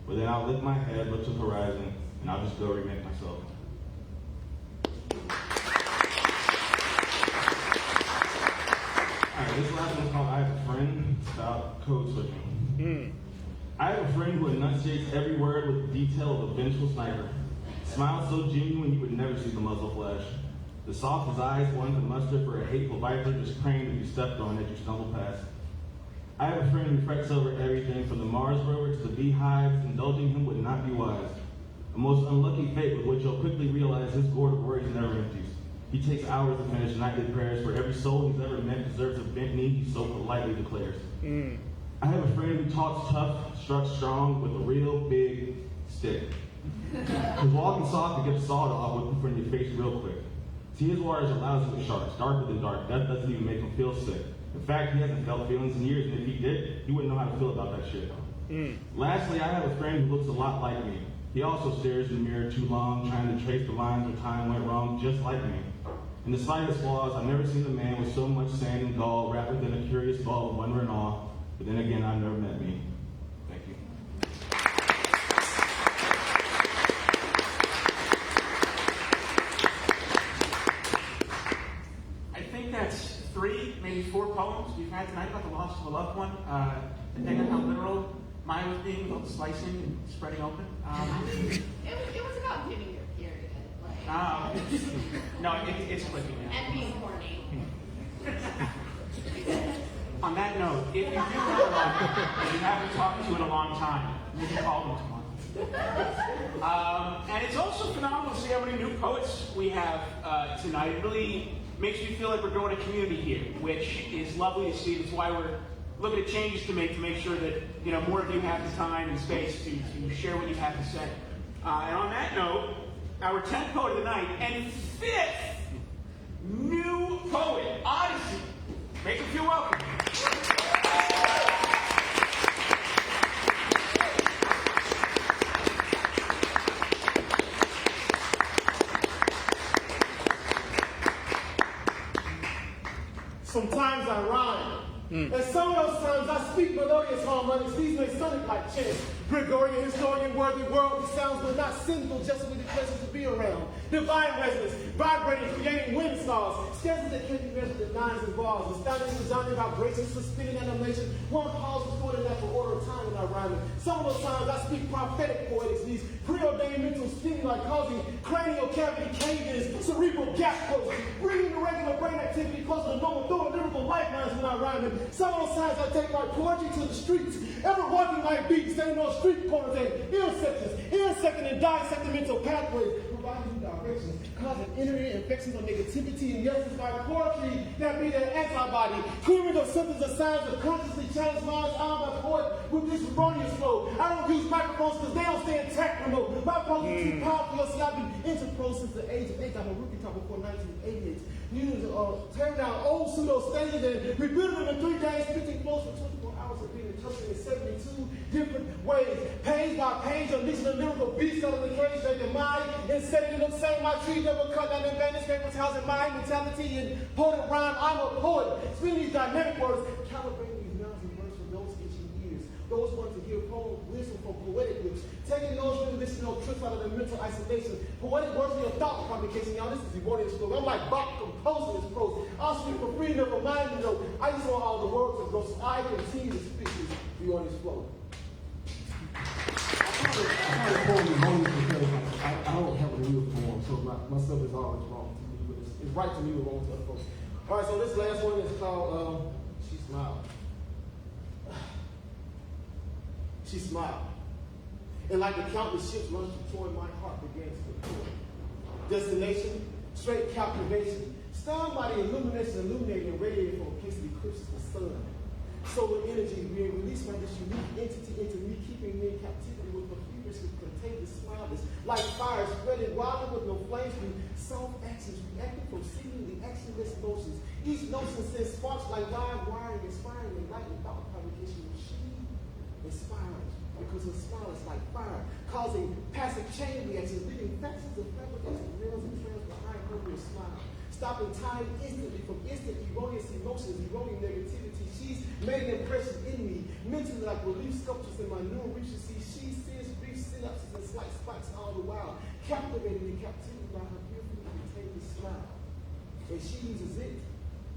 Speaker 8: But then I'll lift my head, look to the horizon, and I'll just go remake myself. Alright, this last one's called I Have a Friend. It's about code switching. I have a friend who enunciates every word with the detail of a vengeful sniper. Smiles so genuine you would never see the muzzle flash. The softest eyes one could muster for a hateful viper just praying to be stepped on as you stumble past. I have a friend who frets over everything from the Mars rover to the beehives. Indulging him would not be wise. A most unlucky fate with which you'll quickly realize his gourd of worries never empties. He takes hours to finish nightly prayers for every soul he's ever met deserves a bent knee, he so politely declares. I have a friend who talks tough, struck strong with a real big stick. He's walking soft to get sawed off with in front of your face real quick. See, his waters are lousy with sharks, darker than dark. That doesn't even make him feel sick. In fact, he hasn't felt feelings in years, and if he did, he wouldn't know how to feel about that shit. Lastly, I have a friend who looks a lot like me. He also stares in the mirror too long, trying to trace the lines where time went wrong, just like me. And despite his flaws, I've never seen a man with so much sand and gall wrapped within a curious ball of wonder and awe. But then again, I've never met me. Thank you.
Speaker 1: I think that's 3, maybe 4 poems we've had tonight about the loss of a loved one. Depending on how literal mine was being, about slicing and spreading open.
Speaker 9: It was about giving your period,
Speaker 1: No, it's clicking now.
Speaker 9: and being horny.
Speaker 1: On that note, if you do have a loved one that you haven't talked to in a long time, maybe call them tomorrow. And it's also phenomenal to see how many new poets we have tonight. It really makes me feel like we're growing a community here, which is lovely to see. That's why we're looking at changes to make sure that more of you have the time and space to share what you have to say. And on that note, our 10th poet of the night and 5th new poet, Odyssey. Make them feel welcome.
Speaker 10: Sometimes I rhyme. And some of those times I speak melodious harmonics. These may sound like chants. Gregorian, historian, worthy, worldly sounds, but not sinful, just with the pleasures to be around. Divine resonance, vibrating, creating wind stars. Schedules that can be measured in nines and bars. Astounding, resounding vibrations, suspending animation. One pause before the natural order of time in our rhyming. Some of those times I speak prophetic poetics. These preordained mental stimuli causing cranial cavity cave-ins, cerebral gap closures, bringing the regular brain activity closer to normal, throwing lyrical lifelines when I'm rhyming. Some of those times I take my poetry to the streets, ever walking my beat, standing on street corners and intersecting and dissecting mental pathways, providing new directions, causing inner infections of negativity, and yes, it's my poetry that be their antibody, clearing of symptoms and signs of consciously challenged minds. I'm a poet with this erroneous flow. I don't use microphones because they don't stay intact remote. My poetry is too powerful. See, I've been interpro since the age of 8. I'm a rookie top before 1988. Tearing down old pseudo standards and rebuilding them in 3 days, 15 flows for 24 hours of being interpreted in 72 different ways. Page by page, unleashing the lyrical beast out of the cage of your mind and setting it up, saying my tree never cut down in vanished papers, housing mind, mentality, and poetic rhyme. I'm a poet. Spinning these dynamic words, calibrating these nouns and words for those itching ears. Those ones to hear poem wisdom from poetic lips. Taking those listening trips out of their mental isolation. Poetic words for your thought provocation. Y'all, this is erroneous flow. I'm like Bach composing this prose. I'll speak for free, never mind, I just want all the words to grow so I continue to speak this erroneous flow.
Speaker 11: I kind of poem erroneous because I don't have a real form, so my stuff is always wrong to me, but it's right to me but wrong to other folks. All right, so this last one is called She Smiled. She smiled. And like the countless ships running toward my heart began to deploy. Destination, straight captivation. Stunned by the illumination illuminating and radiating from a place that eclipses the sun. Solar energy being released by this unique entity into me, keeping me in captivity with a feverishly contagious smile that's like fire spreading wildly with no flames through soft actions reacting from seemingly actionless motions. Each notion sends sparks like live wiring, inspiring and lightning thought provocation. She inspires. because her smile is like fire, causing passive chain reactions, leaving factions of fabrication, males and trans behind her real smile. Stopping time instantly from instant erroneous emotions, eroding negativity. She's made an impression in me, mentally like relief sculptures in my neural reach. You see, she sees brief synapses and slight spikes all the while, captivating me captivity by her beautifully retained smile. And she uses it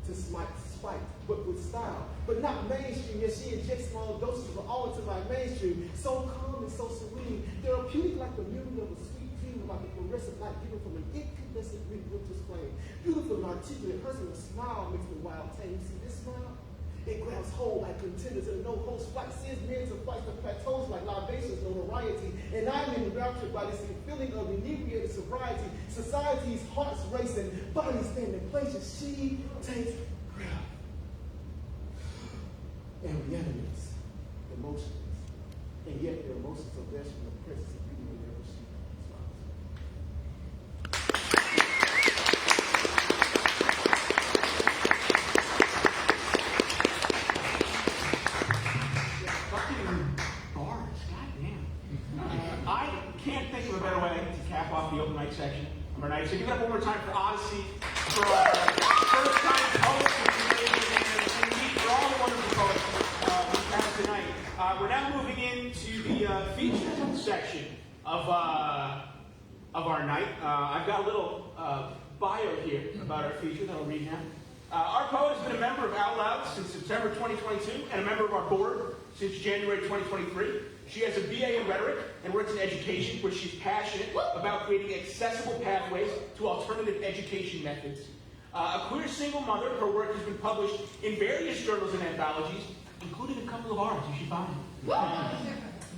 Speaker 11: to spike, but with style, but not mainstream. Yet she injects small doses of all into my mainstream. So calm and so serene, therapeutic like the music of a sweet dream, like a fluorescent light given from an incandescent green winter's flame. Beautiful and articulate, hers with a smile mixed with wild tame. You see this smile? It grabs hold like contenders in a no-host fight, sends men to fight the plateaus like libations, notoriety. And I'm enraptured by this feeling of inebriated sobriety. Society's hearts racing, bodies stand in places. She takes grab and reanimates emotions. And yet their emotions are best from the presence of beauty whenever she smiles.
Speaker 1: I can't think of a better way to cap off the open mic section of our night. So give it up one more time for Odyssey, for our first time poets, and meet for all the wonderful poets we have tonight. We're now moving into the featured section of our night. I've got a little bio here about our feature that I'll read now. Our poet has been a member of Out Loud since September 2022 and a member of our board since January 2023. She has a BA in rhetoric and works in education, where she's passionate about creating accessible pathways to alternative education methods. A queer single mother, her work has been published in various journals and anthologies, including a couple of ours, you should find them.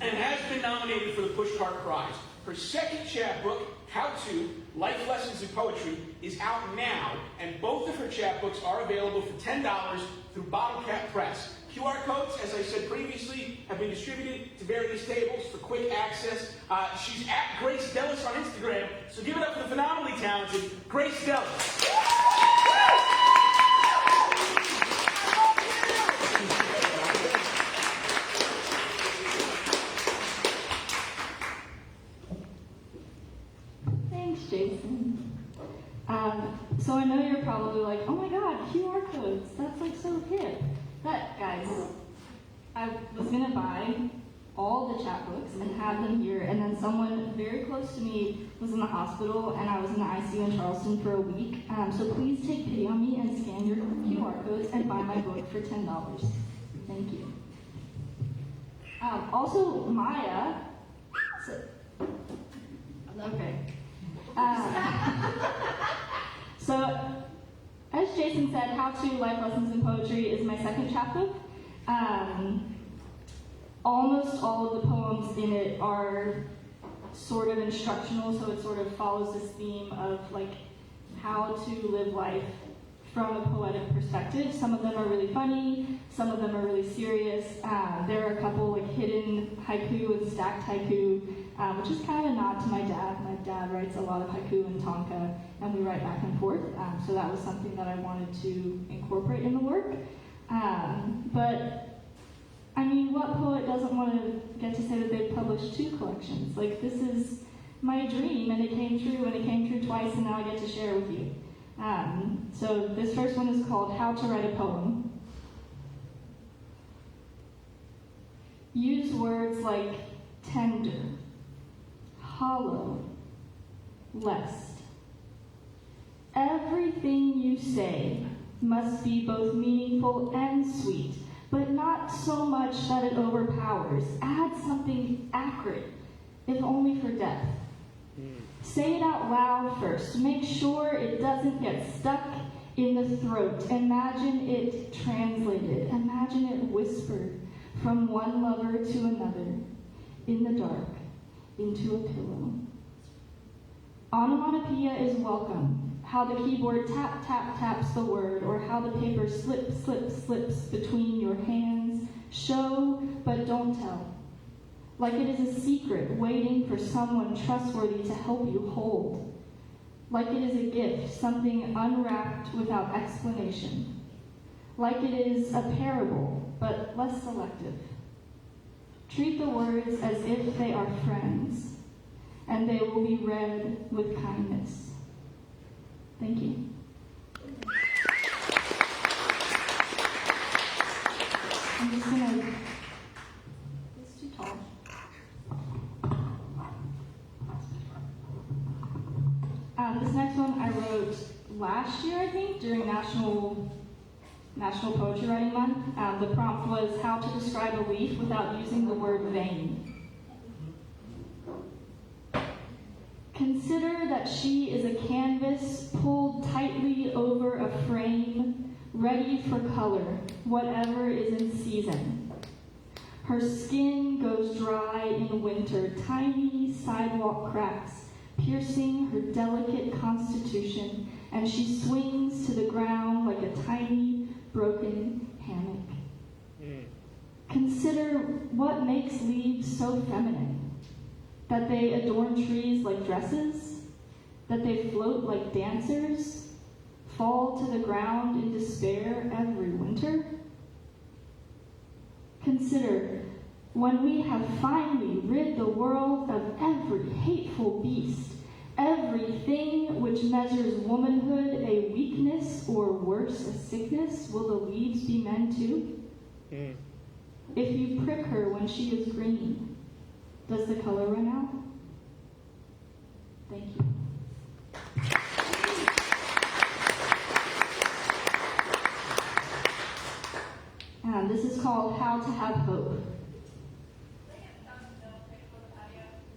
Speaker 1: And has been nominated for the Pushcart Prize. Her second chapbook, How To, Life Lessons in Poetry, is out now, and both of her chapbooks are available for $10 through Bottle Cap Press. QR codes, as I said previously, have been distributed to various tables for quick access. She's at Grace Dellis on Instagram, so give it up for the phenomenally talented Grace Dellis.
Speaker 4: Thanks, Jason. So I know you're probably like, oh my god, QR codes, that's like so hip. But guys, I was gonna buy all the chapbooks and have them here, and then someone very close to me was in the hospital, and I was in the ICU in Charleston for a week. So please take pity on me and scan your QR codes and buy my book for $10. Thank you. Also, Maya. Okay. So, as Jason said, How To, Life Lessons in Poetry is my second chapbook. Almost all of the poems in it are sort of instructional, so it sort of follows this theme of like how to live life from a poetic perspective. Some of them are really funny, some of them are really serious. There are a couple like hidden haiku and stacked haiku, which is kind of a nod to my dad. My dad writes a lot of haiku and tanka, and we write back and forth. So that was something that I wanted to incorporate in the work. But I mean, what poet doesn't want to get to say that they've published 2 collections? Like, this is my dream, and it came true, and it came true twice, and now I get to share with you. So this first one is called How to Write a Poem. Use words like tender, hollow, lest. Everything you say must be both meaningful and sweet, but not so much that it overpowers. Add something acrid, if only for depth. Say it out loud first. Make sure it doesn't get stuck in the throat. Imagine it translated. Imagine it whispered from one lover to another, in the dark, into a pillow. Onomatopoeia is welcome. How the keyboard tap, tap, taps the word, or how the paper slip, slip, slips between your hands. Show, but don't tell. Like it is a secret waiting for someone trustworthy to help you hold. Like it is a gift, something unwrapped without explanation. Like it is a parable, but less selective.
Speaker 12: Treat the words as if they are friends, and they will be read with kindness. Thank you. I'm just gonna, it's too tall. This next one I wrote last year, I think, during National Poetry Writing Month. The prompt was how to describe a leaf without using the word vein. Consider that she is a canvas pulled tightly over a frame, ready for color, whatever is in season. Her skin goes dry in winter, tiny sidewalk cracks piercing her delicate constitution, and she swings to the ground like a tiny, broken hammock. Consider what makes leaves so feminine. That they adorn trees like dresses, that they float like dancers, fall to the ground in despair every winter. Consider when we have finally rid the world of every hateful beast, everything which measures womanhood a weakness or worse a sickness, will the leaves be men too? If you prick her when she is green, does the color run out? Thank you. This is called How to Have Hope.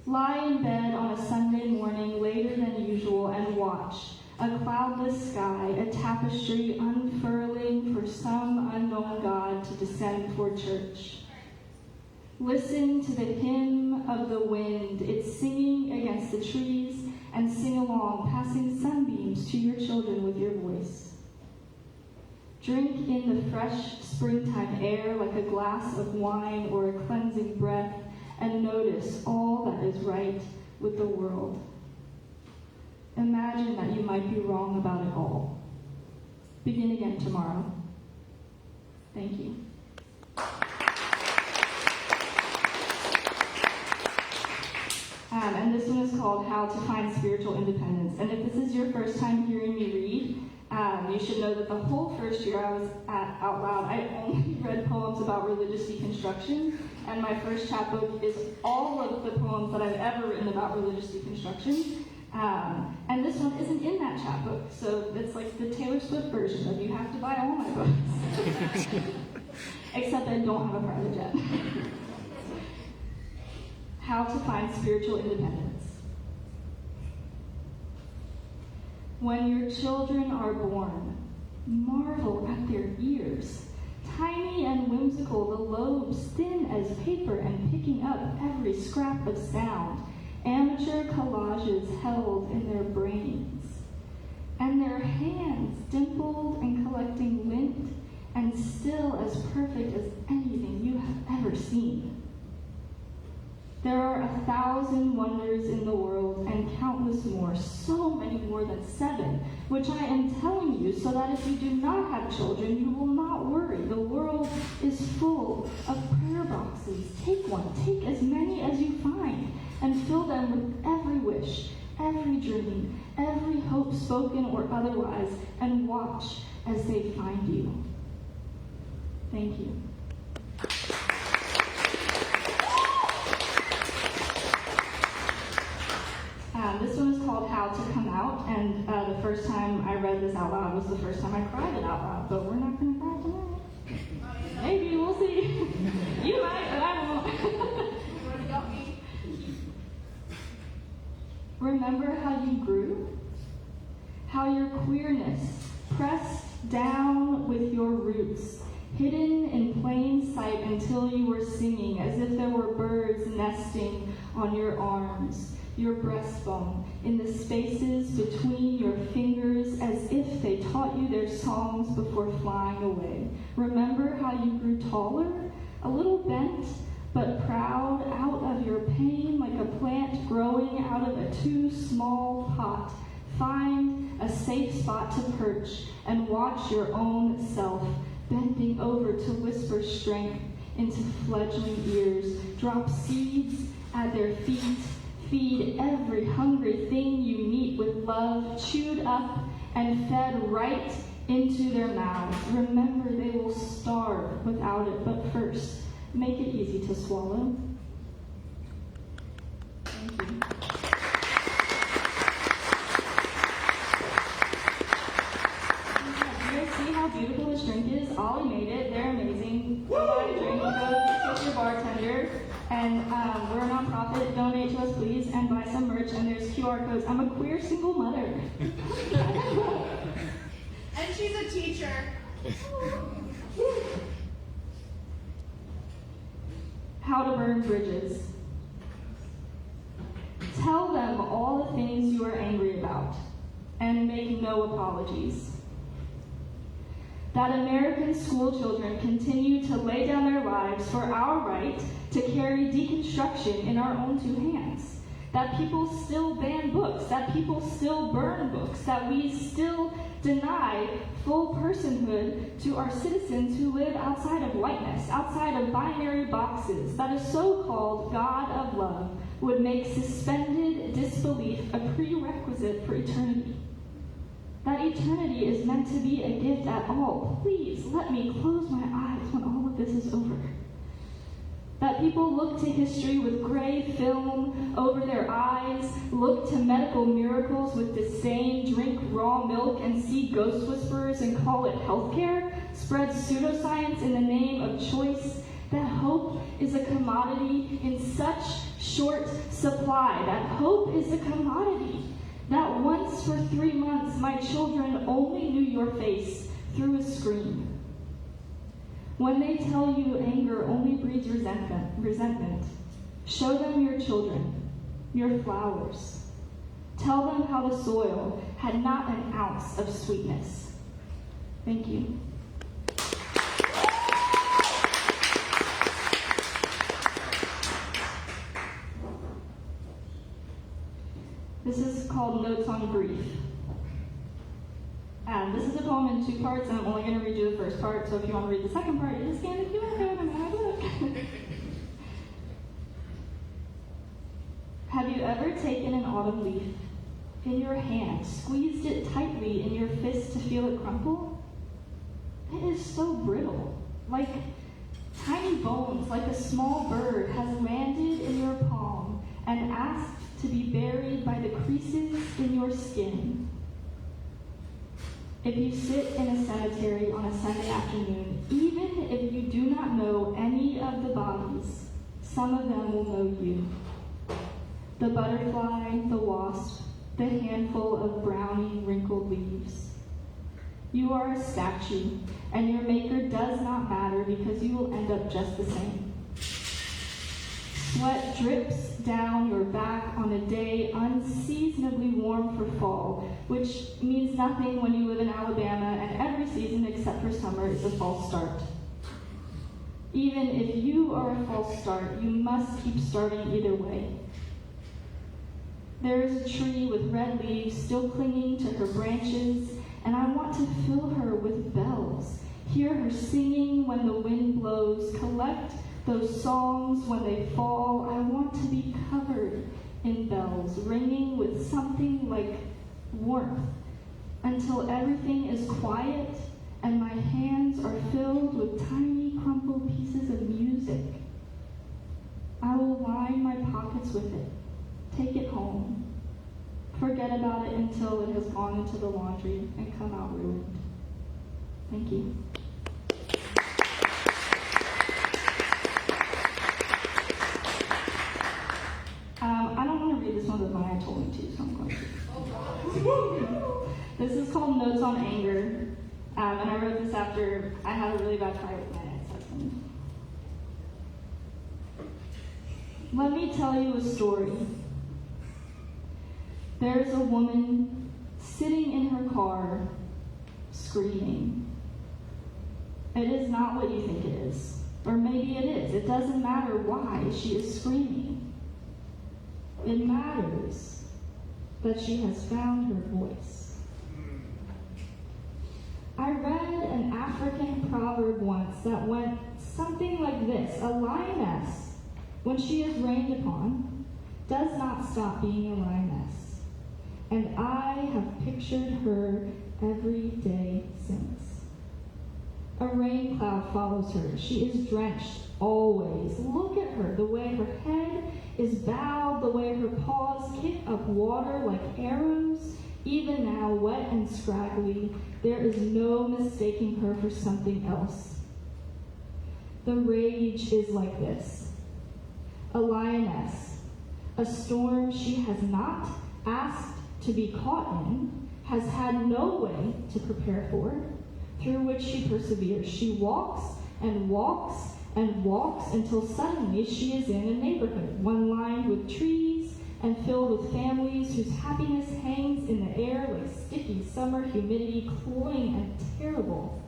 Speaker 12: Lie in bed on a Sunday morning later than usual and watch a cloudless sky, a tapestry unfurling for some unknown God to descend for church. Listen to the hymn of the wind, it's singing against the trees, and sing along, passing sunbeams to your children with your voice. Drink in the fresh springtime air like a glass of wine or a cleansing breath, and notice all that is right with the world. Imagine that you might be wrong about it all. Begin again tomorrow. Thank you. And this one is called How to Find Spiritual Independence. And if this is your first time hearing me read, you should know that the whole first year I was at Out Loud, I only read poems about religious deconstruction, and my first chapbook is all of the poems that I've ever written about religious deconstruction. And this one isn't in that chapbook, so it's like the Taylor Swift version of you have to buy all my books. Except I don't have a private jet. How to Find Spiritual Independence. When your children are born, marvel at their ears. Tiny and whimsical, the lobes thin as paper and picking up every scrap of sound. Amateur collages held in their brains. And their hands dimpled and collecting lint and still as perfect as anything you have ever seen. There are 1,000 wonders in the world and countless more, so many more than 7, which I am telling you so that if you do not have children, you will not worry. The world is full of prayer boxes. Take one, take as many as you find, and fill them with every wish, every dream, every hope spoken or otherwise, and watch as they find you. Thank you. This one is called How to Come Out, and the first time I read this out loud was the first time I cried it out loud, but we're not going to cry tonight. Maybe, we'll see. You might, but I won't. Remember how you grew? How your queerness pressed down with your roots, hidden in plain sight until you were singing as if there were birds nesting on your arms. Your breastbone, in the spaces between your fingers as if they taught you their songs before flying away. Remember how you grew taller, a little bent, but proud out of your pain like a plant growing out of a too small pot. Find a safe spot to perch and watch your own self, bending over to whisper strength into fledgling ears, drop seeds at their feet, feed every hungry thing you meet with love, chewed up and fed right into their mouths. Remember, they will starve without it, but first, make it easy to swallow. Thank you. You guys see how beautiful this drink is? Ollie made it. They're amazing. Go buy a drink, go tip your bartender. And we're a nonprofit. Donate to us, please, and buy some merch. And there's QR codes. I'm a queer single mother.
Speaker 9: And she's a teacher.
Speaker 12: How to burn bridges. Tell them all the things you are angry about, and make no apologies. That American school children continue to lay down their lives for our right to carry deconstruction in our own two hands. That people still ban books, that people still burn books, that we still deny full personhood to our citizens who live outside of whiteness, outside of binary boxes, that a so-called God of love would make suspended disbelief a prerequisite for eternity. That eternity is meant to be a gift at all. Please let me close my eyes when all of this is over. That people look to history with gray film over their eyes, look to medical miracles with disdain, drink raw milk and see ghost whisperers and call it healthcare, spread pseudoscience in the name of choice. That hope is a commodity in such short supply. That hope is a commodity. That once for 3 months my children only knew your face through a screen. When they tell you anger only breeds resentment, show them your children, your flowers. Tell them how the soil had not an ounce of sweetness. Thank you. This is called Notes on Grief. This is a poem in 2 parts, and I'm only going to read you the first part, so if you want to read the second part, just scan the QR code and have a look. Have you ever taken an autumn leaf in your hand, squeezed it tightly in your fist to feel it crumple? It is so brittle, like tiny bones, like a small bird has landed in your palm and asked to be buried by the creases in your skin. If you sit in a cemetery on a Sunday afternoon, even if you do not know any of the bodies, some of them will know you. The butterfly, the wasp, the handful of browny, wrinkled leaves. You are a statue, and your maker does not matter because you will end up just the same. Sweat drips down your back on a day unseasonably warm for fall, which means nothing when you live in Alabama and every season except for summer is a false start. Even if you are a false start, you must keep starting either way. There is a tree with red leaves still clinging to her branches, and I want to fill her with bells, hear her singing when the wind blows, collect those songs when they fall. I want to be covered in bells, ringing with something like warmth, until everything is quiet and my hands are filled with tiny crumpled pieces of music. I will line my pockets with it, take it home, forget about it until it has gone into the laundry and come out ruined. Thank you. I don't want to read this one, but Maya told me to, so I'm going to. This is called Notes on Anger, and I wrote this after I had a really bad fight with my ex-husband. Let me tell you a story. There's a woman sitting in her car, screaming. It is not what you think it is, or maybe it is. It doesn't matter why she is screaming. It matters that she has found her voice. I read an African proverb once that went Something like this: a lioness, when she is rained upon, does not stop being a lioness. And I have pictured her every day since. A rain cloud follows her. She is drenched always. Look at her, the way her head is bowed, the way her paws kick up water like arrows. Even now, wet and scraggly, there is no mistaking her for something else. The rage is like this: a lioness, a storm she has not asked to be caught in, has had no way to prepare for, through which she perseveres. She walks and walks and walks until suddenly she is in a neighborhood, one lined with trees and filled with families whose happiness hangs in the air like sticky summer humidity, cloying and terrible.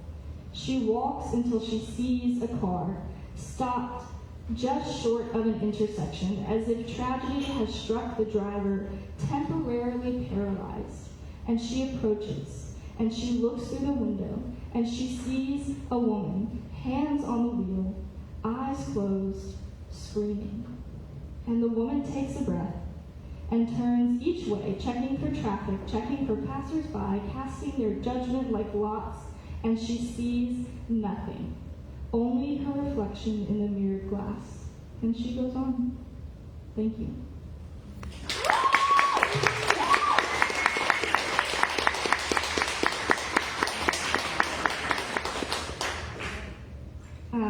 Speaker 12: She walks until she sees a car, stopped just short of an intersection, as if tragedy has struck the driver, temporarily paralyzed. And she approaches, and she looks through the window, and she sees a woman, hands on the wheel, eyes closed, screaming. And the woman takes a breath and turns each way, checking for traffic, checking for passers-by, casting their judgment like lots, and she sees nothing, only her reflection in the mirrored glass. And she goes on. Thank you.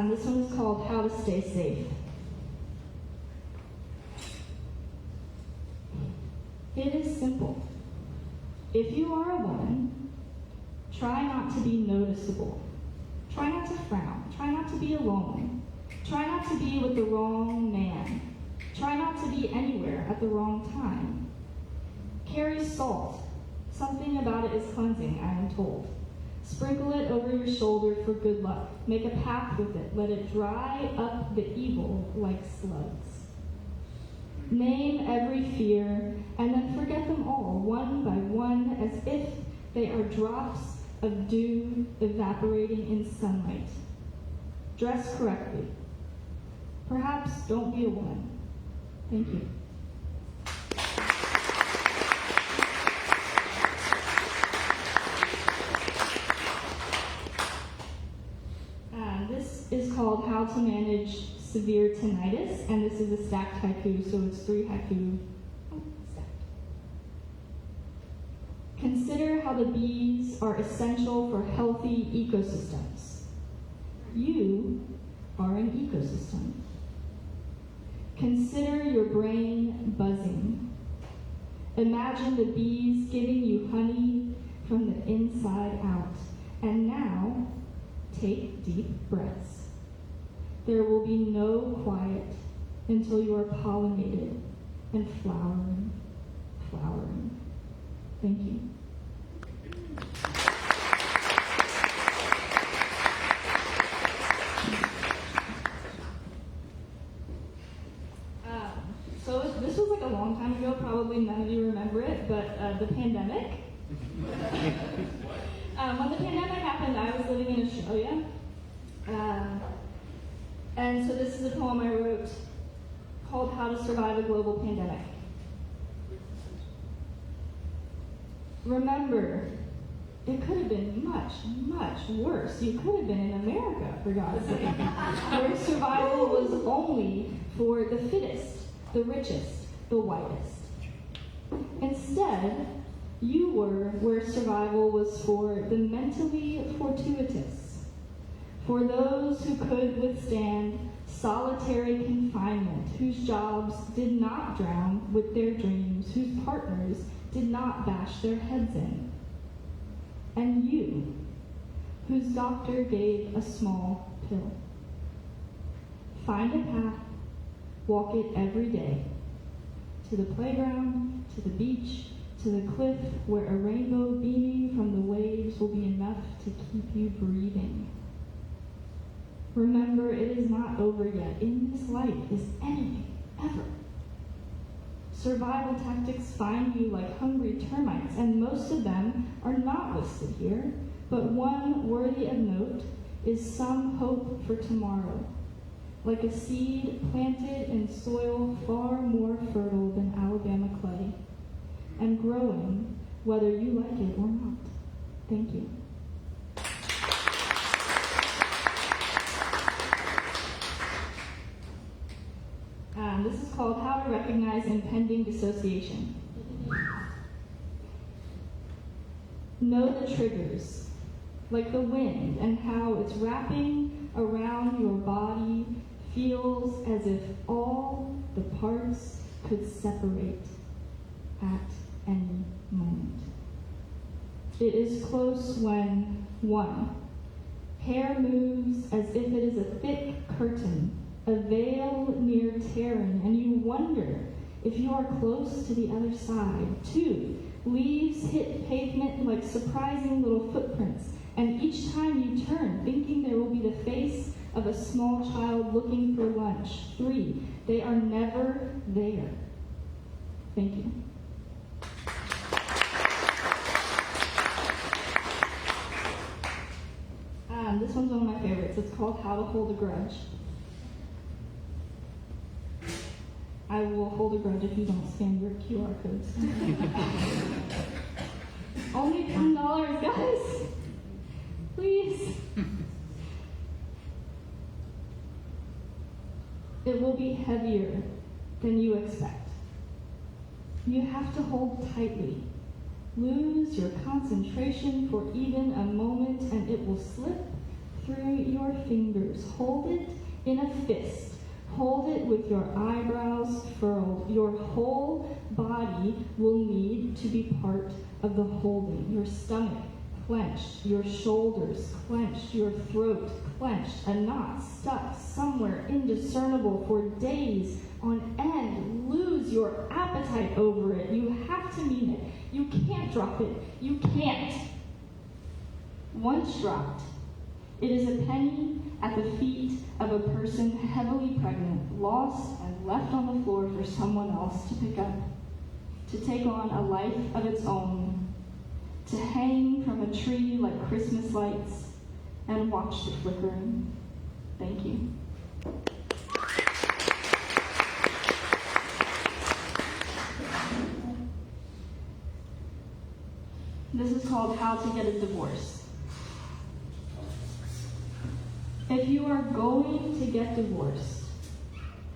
Speaker 12: This one is called How to Stay Safe. It is simple. If you are a woman, try not to be noticeable. Try not to frown. Try not to be alone. Try not to be with the wrong man. Try not to be anywhere at the wrong time. Carry salt. Something about it is cleansing, I am told. Sprinkle it over your shoulder for good luck. Make a pact with it. Let it dry up the evil like slugs. Name every fear, and then forget them all, one by one, as if they are drops of dew evaporating in sunlight. Dress correctly. Perhaps don't be a woman. Thank you. This is called How to Manage Severe Tinnitus, and this is a stacked haiku, so it's 3 haiku stacked. Consider how the bees are essential for healthy ecosystems. You are an ecosystem. Consider your brain buzzing. Imagine the bees giving you honey from the inside out. And now, take deep breaths. There will be no quiet until you are pollinated and flowering, flowering. Thank you. So this was like a long time ago, probably none of you remember it, but the pandemic. When the pandemic happened, I was living in Australia. And so this is a poem I wrote called How to Survive a Global Pandemic. Remember, it could have been much, much worse. You could have been in America, for God's sake, where survival was only for the fittest, the richest, the whitest. Instead, you were where survival was for the mentally fortuitous, for those who could withstand solitary confinement, whose jobs did not drown with their dreams, whose partners did not bash their heads in. And you, whose doctor gave a small pill. Find a path, walk it every day, to the playground, to the beach, to the cliff where a rainbow beaming from the waves will be enough to keep you breathing. Remember, it is not over yet. In this life is anything, ever. Survival tactics find you like hungry termites, and most of them are not listed here, but one worthy of note is some hope for tomorrow, like a seed planted in soil far more fertile than Alabama clay, and growing whether you like it or not. Thank you. This is called How to Recognize Impending Dissociation. Know the triggers, like the wind and how it's wrapping around your body feels as if all the parts could separate at any moment. It is close when 1. Hair moves as if it is a thick curtain, a veil near tearing, and you wonder if you are close to the other side. 2. Leaves hit pavement like surprising little footprints, and each time you turn, thinking there will be the face of a small child looking for lunch. 3. They are never there. Thank you. This one's one of my favorites. It's called How to Hold a Grudge. I will hold a grudge if you don't scan your QR codes. Only $10, guys. Please. It will be heavier than you expect. You have to hold tightly. Lose your concentration for even a moment and it will slip through your fingers. Hold it in a fist. Hold it with your eyebrows furled. Your whole body will need to be part of the holding. Your stomach clenched, your shoulders clenched, your throat clenched, a knot stuck somewhere indiscernible for days on end. Lose your appetite over it. You have to mean it. You can't drop it. You can't. Once dropped, it is a penny at the feet of a person heavily pregnant, lost and left on the floor for someone else to pick up, to take on a life of its own, to hang from a tree like Christmas lights and watch the flickering. Thank you. This is called How to Get a Divorce. If you are going to get divorced,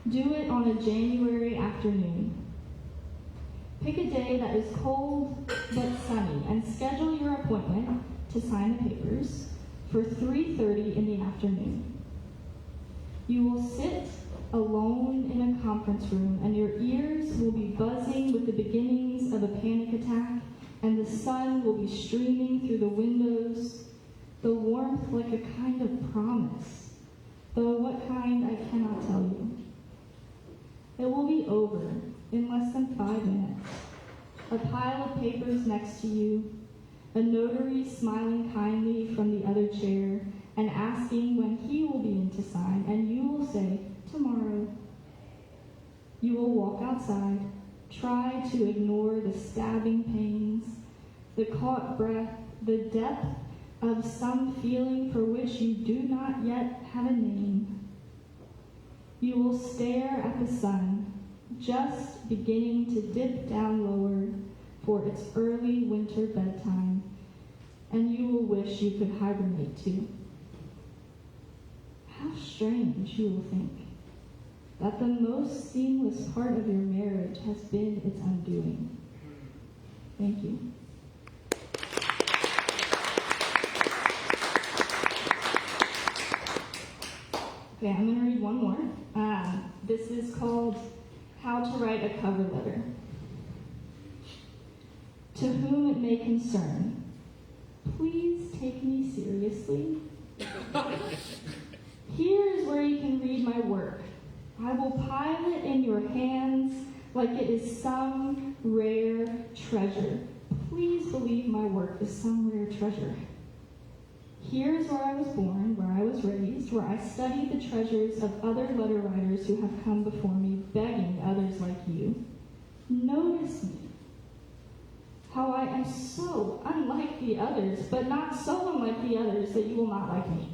Speaker 12: do it on a January afternoon. Pick a day that is cold but sunny and schedule your appointment to sign the papers for 3:30 in the afternoon. You will sit alone in a conference room and your ears will be buzzing with the beginnings of a panic attack and the sun will be streaming through the windows, the warmth like a kind of promise, though what kind I cannot tell you. It will be over in less than 5 minutes. A pile of papers next to you, a notary smiling kindly from the other chair and asking when he will be in to sign, and you will say, tomorrow. You will walk outside, try to ignore the stabbing pains, the caught breath, the depth of some feeling for which you do not yet have a name. You will stare at the sun, just beginning to dip down lower for its early winter bedtime, and you will wish you could hibernate too. How strange, you will think, that the most seamless part of your marriage has been its undoing. Thank you. Okay, I'm going to read one more. This is called How to Write a Cover Letter. To whom it may concern, please take me seriously. Here is where you can read my work. I will pile it in your hands like it is some rare treasure. Please believe my work is some rare treasure. Here's where I was born, where I was raised, where I studied the treasures of other letter writers who have come before me, begging others like you. Notice me. How I am so unlike the others, but not so unlike the others that you will not like me.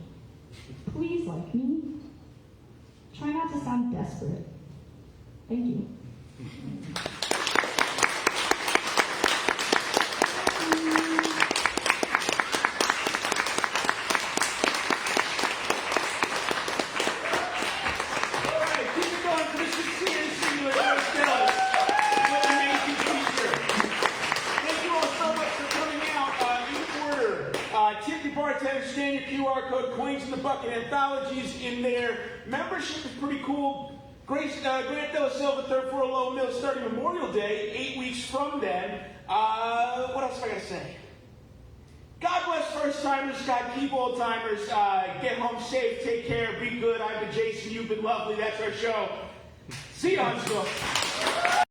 Speaker 12: Please like me. Try not to sound desperate. Thank you.
Speaker 1: Bartender, scan your QR code, coins in the bucket, anthologies in there. Membership is pretty cool. Grant De La Silva, third floor, Low Mill, starting Memorial Day, 8 weeks from then. What else have I got to say? God bless first-timers, God keep old-timers. Get home safe, take care, be good. I've been Jason, you've been lovely. That's our show. See you, Huntsville.